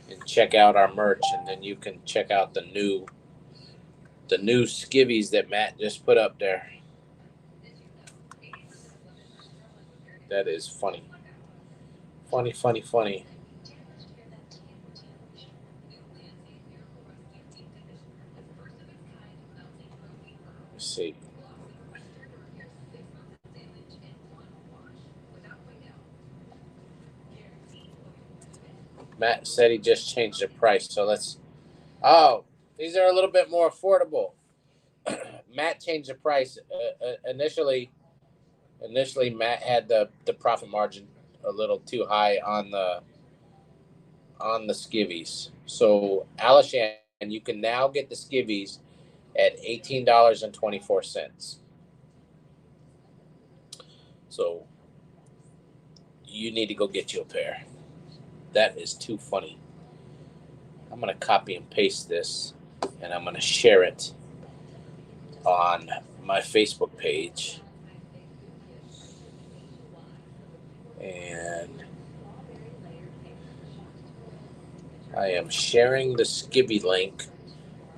and check out our merch, and then you can check out the new skivvies that Matt just put up there. That is funny. Funny. Let's see. Matt said he just changed the price, so oh, these are a little bit more affordable. Matt changed the price. Initially, Matt had the profit margin a little too high on the skivvies. So Alishan, you can now get the skivvies at $18.24. So you need to go get you a pair. That is too funny. I'm gonna copy and paste this, and I'm gonna share it on my Facebook page. And I am sharing the skivvy link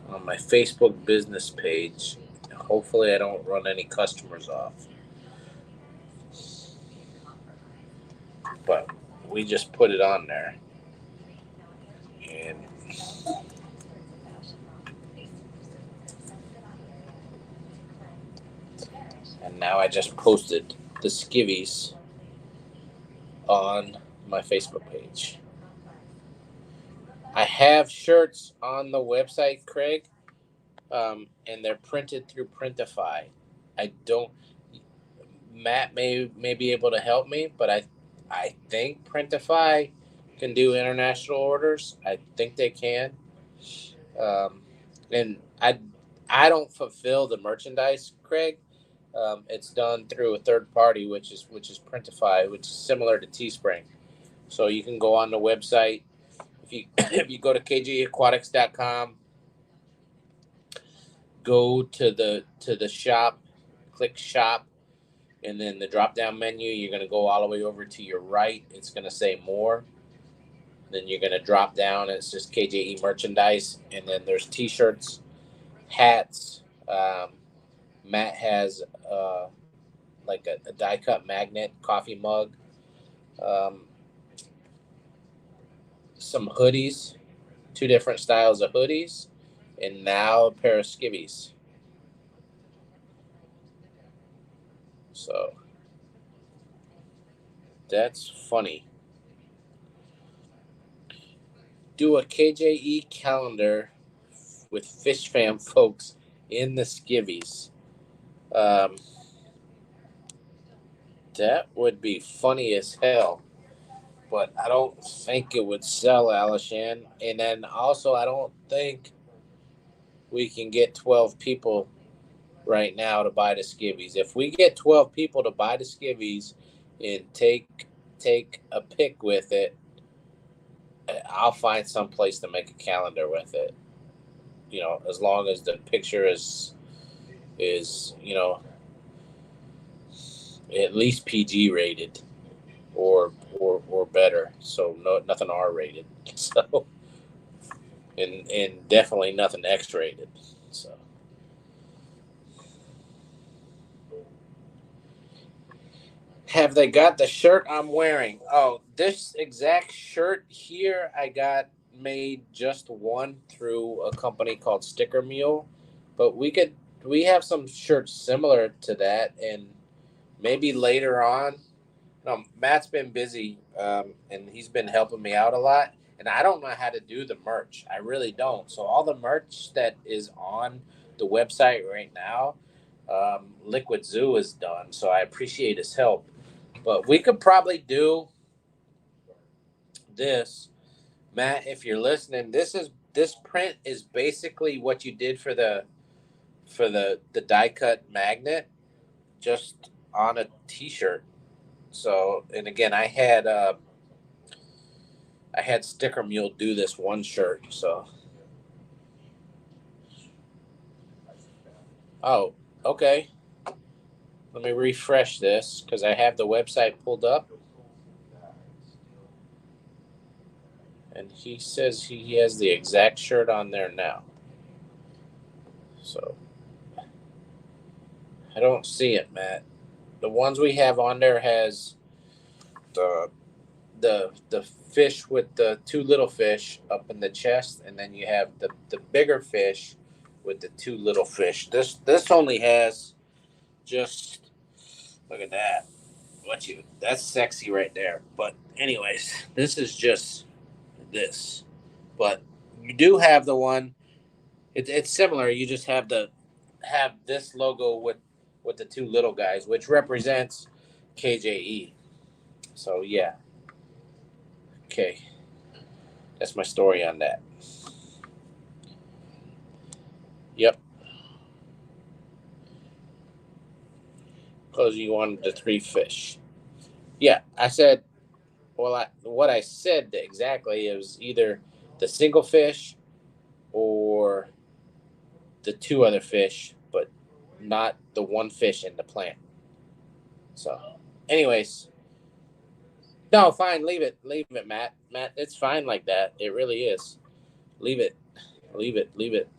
on my Facebook business page. Hopefully I don't run any customers off. But we just put it on there. And now I just posted the skivvies on my Facebook page. I have shirts on the website, Craig, and they're printed through Printify. I don't. Matt may be able to help me, but I think Printify can do international orders. I think they can, and I don't fulfill the merchandise, Craig. It's done through a third party, which is Printify, which is similar to Teespring. So you can go on the website. If you go to kjeaquatics.com, go to the shop, click shop, and then the drop down menu, you're going to go all the way over to your right. It's going to say more. Then you're going to drop down. It's just KJE merchandise, and then there's t-shirts, hats. Matt has like a die cut magnet coffee mug, some hoodies, 2 different styles of hoodies, and now a pair of skivvies. So that's funny. Do a KJE calendar with Fish Fam folks in the skivvies. That would be funny as hell, but I don't think it would sell, Alishan. And then also, I don't think we can get 12 people right now to buy the skivvies. If we get 12 people to buy the skivvies and take a pic with it, I'll find some place to make a calendar with it. You know, as long as the picture is at least PG rated or better. So nothing R rated. So and definitely nothing X rated. So have they got the shirt I'm wearing? Oh, this exact shirt here I got made just one through a company called Sticker Mule, but we have some shirts similar to that, and maybe later on. No, Matt's been busy, and he's been helping me out a lot, and I don't know how to do the merch. I really don't. So all the merch that is on the website right now, Liquid Zoo is done. So I appreciate his help. But we could probably do this, Matt. If you're listening, this is this print is basically what you did for the die cut magnet, just on a t-shirt. So, and again, I had Sticker Mule do this one shirt. So, oh, okay. Let me refresh this because I have the website pulled up. And he says he has the exact shirt on there now. So, I don't see it, Matt. The ones we have on there has the the fish with the two little fish up in the chest, and then you have the bigger fish with the two little fish. This only has just, look at that. That's sexy right there. But anyways, this is just this. But you do have the one. It's similar. You just have this logo with the two little guys, which represents KJE. So yeah, okay, that's my story on that. Yep, because you wanted the three fish. Yeah, I said. Well, what I said exactly is either the single fish or the two other fish, but not the one fish in the plant. So, anyways, no, fine, leave it, Matt. Matt, it's fine like that. It really is. Leave it, leave it.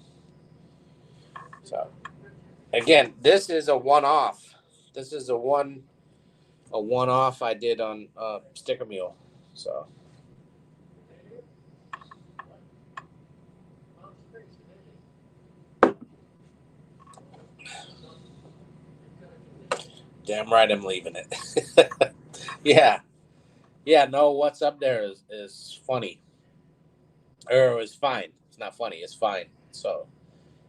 So, again, this is a one-off. This is a one-off I did on Sticker Mule. So, damn right, I'm leaving it. Yeah, yeah. No, what's up there is funny, or it's fine. It's not funny. It's fine. So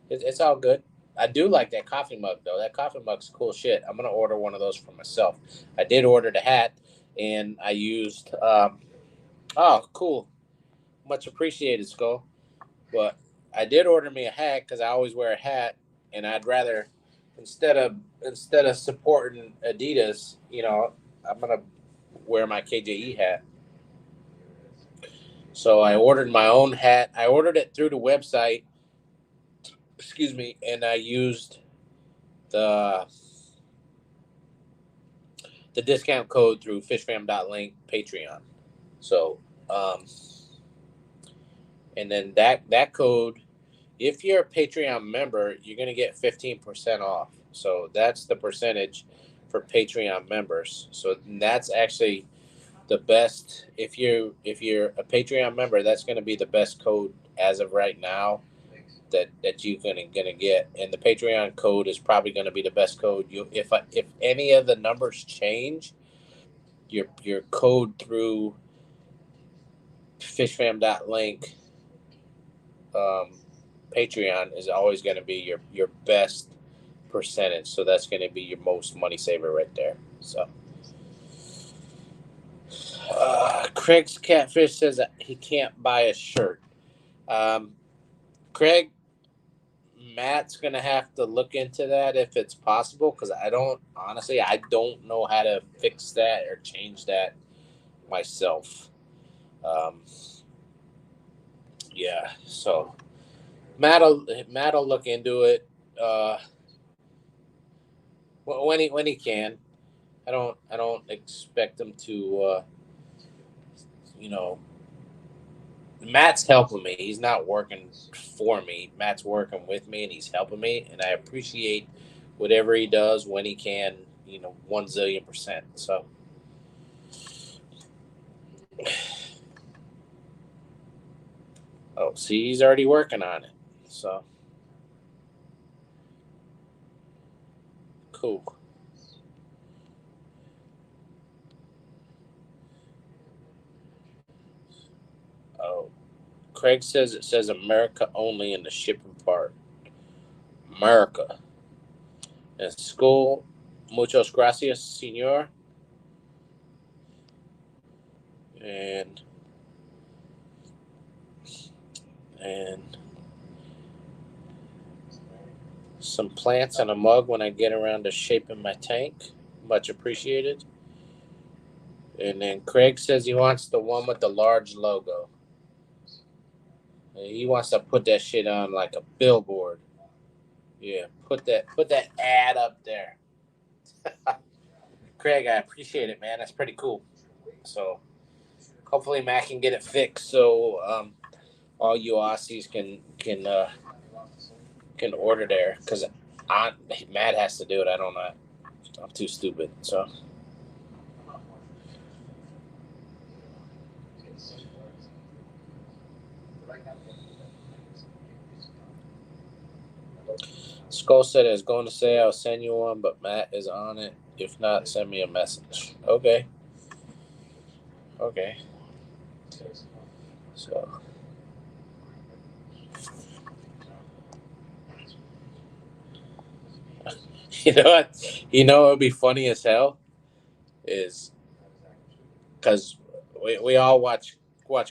it's all good. I do like that coffee mug though. That coffee mug's cool shit. I'm gonna order one of those for myself. I did order the hat, and I used. Oh, cool. Much appreciated, Skull. But I did order me a hat because I always wear a hat, and I'd rather instead of supporting Adidas, I'm gonna wear my KJE hat. So I ordered my own hat. I ordered it through the website. Excuse me, and I used the the discount code through fishfam.link Patreon. So, and then that code, if you're a Patreon member, you're gonna get 15% off. So that's the percentage for Patreon members. So that's actually the best. If you're a Patreon member, that's gonna be the best code as of right now that you're gonna get. And the Patreon code is probably gonna be the best code. If any of the numbers change, your code through fishfam.link um, Patreon is always going to be your best percentage. So that's going to be your most money saver right there. So Craig's Catfish says that he can't buy a shirt. Craig, Matt's going to have to look into that if it's possible, because I don't know how to fix that or change that myself. Um, yeah, so Matt'll look into it when he can. I don't expect him to. You know, Matt's helping me. He's not working for me. Matt's working with me, and he's helping me, and I appreciate whatever he does when he can. 1,000,000,000%. So. Oh, see, he's already working on it. So. Cool. Oh, Craig says it says America only in the shipping part. America. And school. Muchas gracias, señor. And and some plants and a mug when I get around to shaping my tank. Much appreciated. And then Craig says he wants the one with the large logo. He wants to put that shit on like a billboard. Yeah, put that ad up there. Craig, I appreciate it, man. That's pretty cool. So hopefully Matt can get it fixed so all you Aussies can order there because Matt has to do it. I don't know. I'm too stupid. So. Skull said I was going to say I'll send you one, but Matt is on it. If not, send me a message. Okay. So. You know what? You know what would be funny as hell is because we all watch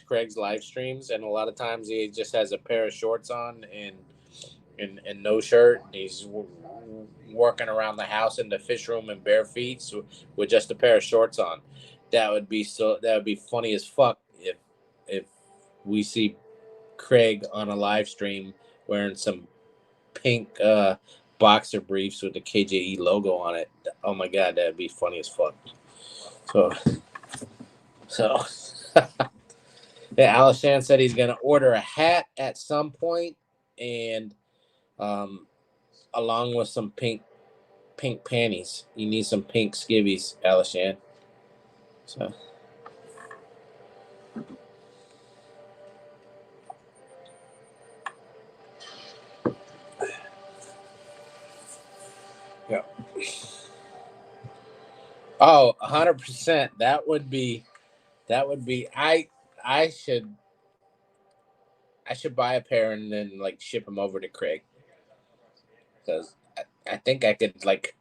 Craig's live streams, and a lot of times he just has a pair of shorts on and no shirt. And he's working around the house in the fish room in bare feet with just a pair of shorts on. That would be funny as fuck if we see Craig on a live stream wearing some pink boxer briefs with the KJE logo on it. Oh my god, that'd be funny as fuck. So yeah, Alishan said he's gonna order a hat at some point, and along with some pink panties. You need some pink skivvies, Alishan. So. Yeah. Oh, 100%. That would be. I should buy a pair and then like ship them over to Craig because I think I could like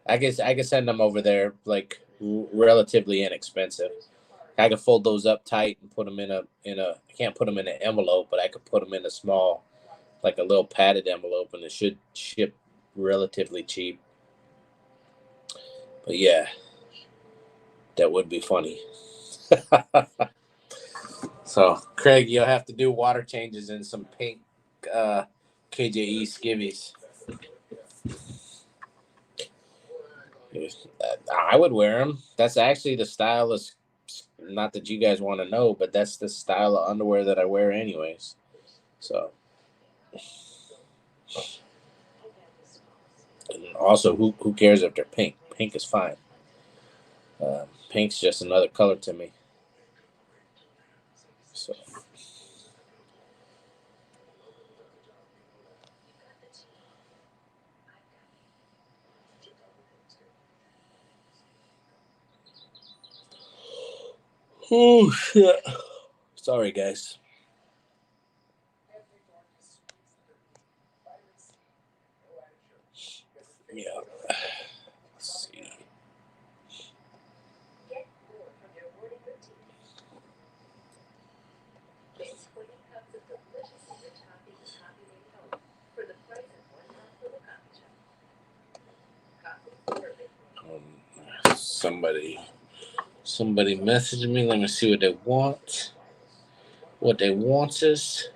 I could send them over there like relatively inexpensive. I could fold those up tight and put them in a I can't put them in an envelope, but I could put them in a small like a little padded envelope and it should ship relatively cheap. But yeah, that would be funny. So Craig, you'll have to do water changes in some pink KJE skivvies. I would wear them. That's actually the style of, not that you guys want to know, but that's the style of underwear that I wear anyways. So, and also, who cares if they're pink? Pink is fine. Pink's just another color to me. So. Oh shit! Sorry, guys. Yeah. Let's see. Somebody messaged me. Let me see what they want. What they want is.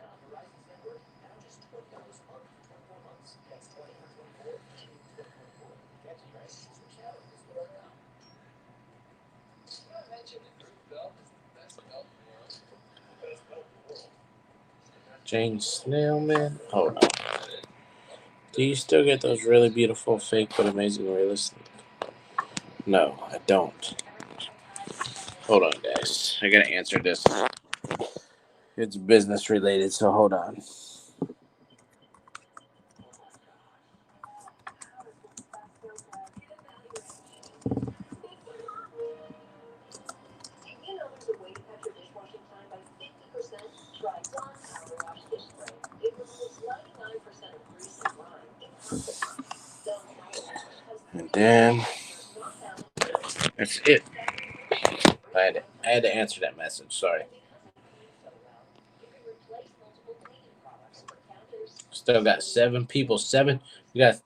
Jane Snailman. Hold on. Do you still get those really beautiful, fake but amazing realistic? No, I don't. Hold on, guys. I gotta answer this. It's business related, so hold on. And then that's it. I had to answer that message. Sorry. Still got 7 people. We got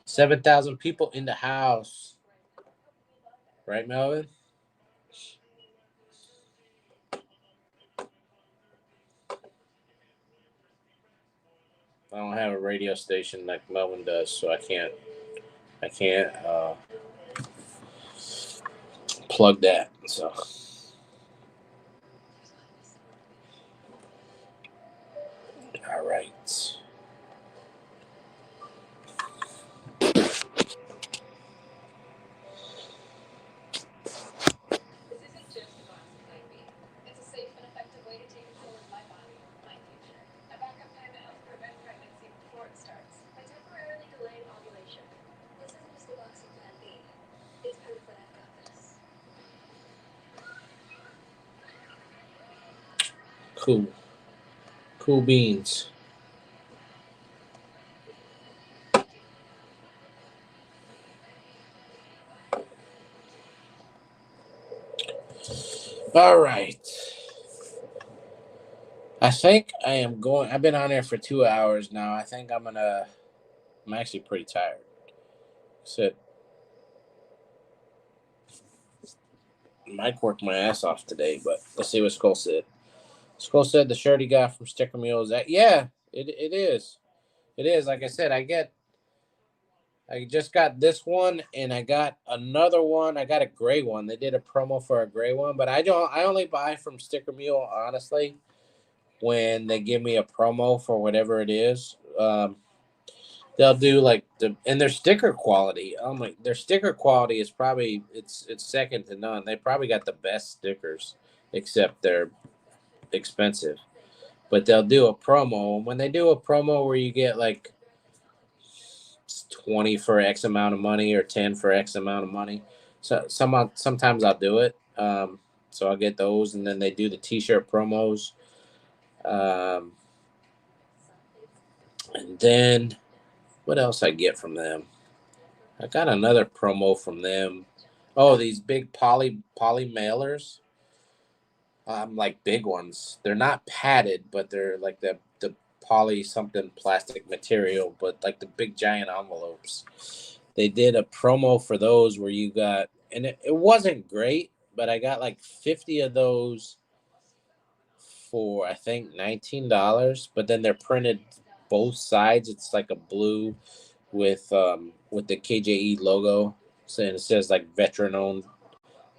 7,000 people in the house. Right, Melvin? I don't have a radio station like Melvin does, so I can't plug that. So all right. Cool beans. All right. I think I am going. I've been on there for 2 hours now. I think I'm actually pretty tired. Said Mike worked my ass off today, but let's see what Skull said. Skull said the shirt he got from Sticker Mule is that. Yeah, it is. It is. Like I said, I just got this one, and I got another one. I got a gray one. They did a promo for a gray one, but I don't. I only buy from Sticker Mule honestly when they give me a promo for whatever it is. They'll do like and their sticker quality. Oh my, their sticker quality is probably it's second to none. They probably got the best stickers, except they're expensive. But they'll do a promo, and when they do a promo where you get like 20 for X amount of money or 10 for X amount of money. So sometimes I'll do it. So I'll get those, and then they do the T-shirt promos. And then what else I get from them? I got another promo from them. Oh, these big poly mailers. Like big ones. They're not padded, but they're like the poly something plastic material, but like the big giant envelopes. They did a promo for those where you got, and it wasn't great, but I got like 50 of those for I think $19. But then they're printed both sides. It's like a blue with the KJE logo, and it says like veteran owned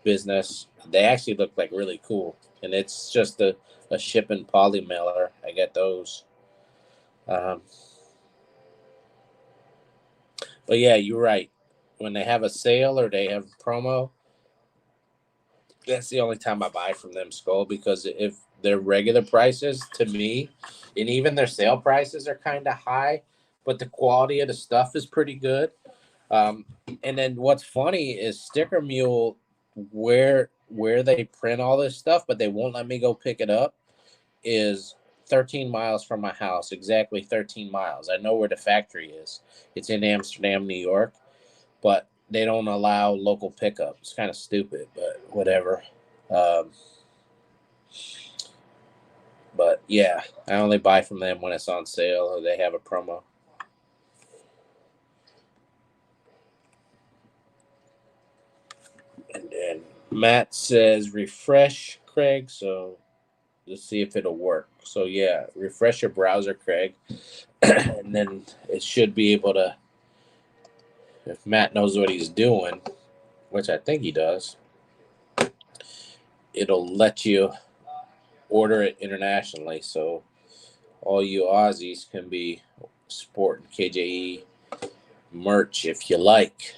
business. They actually look like really cool, and it's just a shipping poly mailer. I get those. But yeah, you're right. When they have a sale or they have promo, that's the only time I buy from them, Skull, because if their regular prices to me, and even their sale prices are kind of high, but the quality of the stuff is pretty good. Um, and then what's funny is Sticker Mule, where they print all this stuff, but they won't let me go pick it up, is 13 miles from my house. Exactly 13 miles. I know where the factory is. It's in Amsterdam, New York, but they don't allow local pickup. It's kind of stupid, but whatever. Um, but yeah, I only buy from them when it's on sale or they have a promo. And then Matt says refresh, Craig. So let's see if it'll work. So yeah, refresh your browser, Craig, and then it should be able to. If Matt knows what he's doing, which I think he does, it'll let you order it internationally. So all you Aussies can be sporting KJE merch if you like.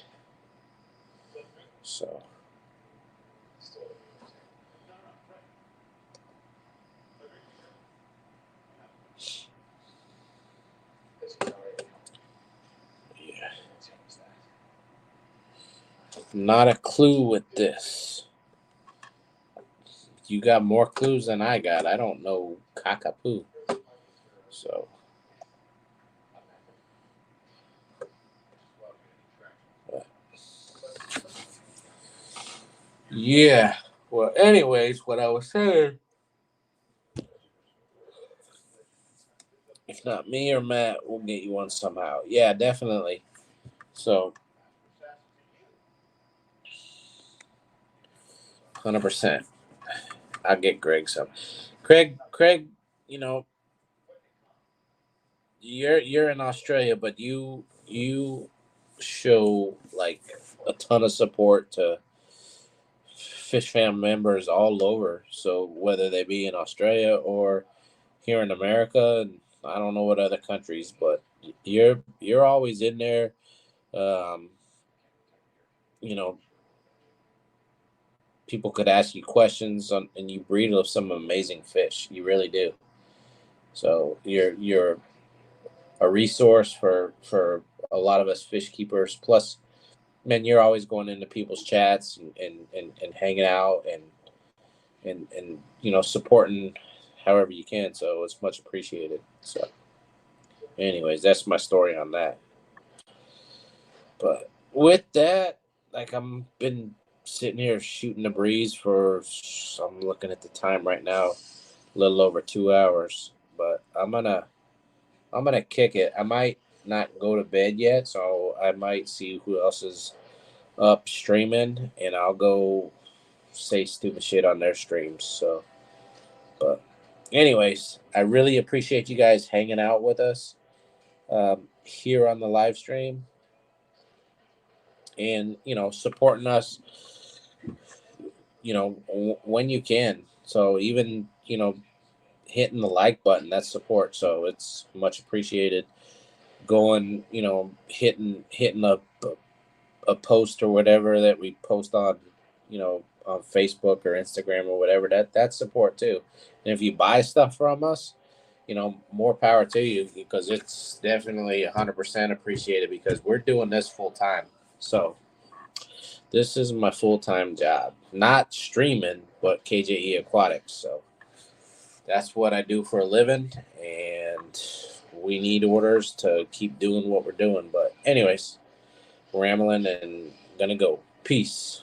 So yeah, not a clue with this. You got more clues than I got. I don't know cockapoo. So yeah. Well, anyways, what I was saying, If not me or Matt, we'll get you one somehow. Yeah, definitely. So, 100%. I'll get Greg some. Craig, you know, you're in Australia, but you show like a ton of support to Fish Fam members all over. So whether they be in Australia or here in America, and I don't know what other countries, but you're always in there. Um, you know, people could ask you questions on, and you breed of some amazing fish. You really do. So you're a resource for a lot of us fish keepers. Plus, man, you're always going into people's chats and hanging out and supporting however you can. So it's much appreciated. So, anyways, that's my story on that. But with that, like I'm been sitting here shooting the breeze for I'm looking at the time right now, a little over 2 hours. But I'm gonna kick it. I might not go to bed yet, so I might see who else is up streaming, and I'll go say stupid shit on their streams. So, but anyways, I really appreciate you guys hanging out with us here on the live stream, and supporting us. When you can. So even hitting the like button, that's support. So it's much appreciated. Going, hitting a post or whatever that we post on, on Facebook or Instagram or whatever, that's support too. And if you buy stuff from us, more power to you, because it's definitely 100% appreciated, because we're doing this full time. So this is my full-time job, not streaming, but KJE Aquatics. So that's what I do for a living, and we need orders to keep doing what we're doing. But anyways, rambling and gonna go. Peace.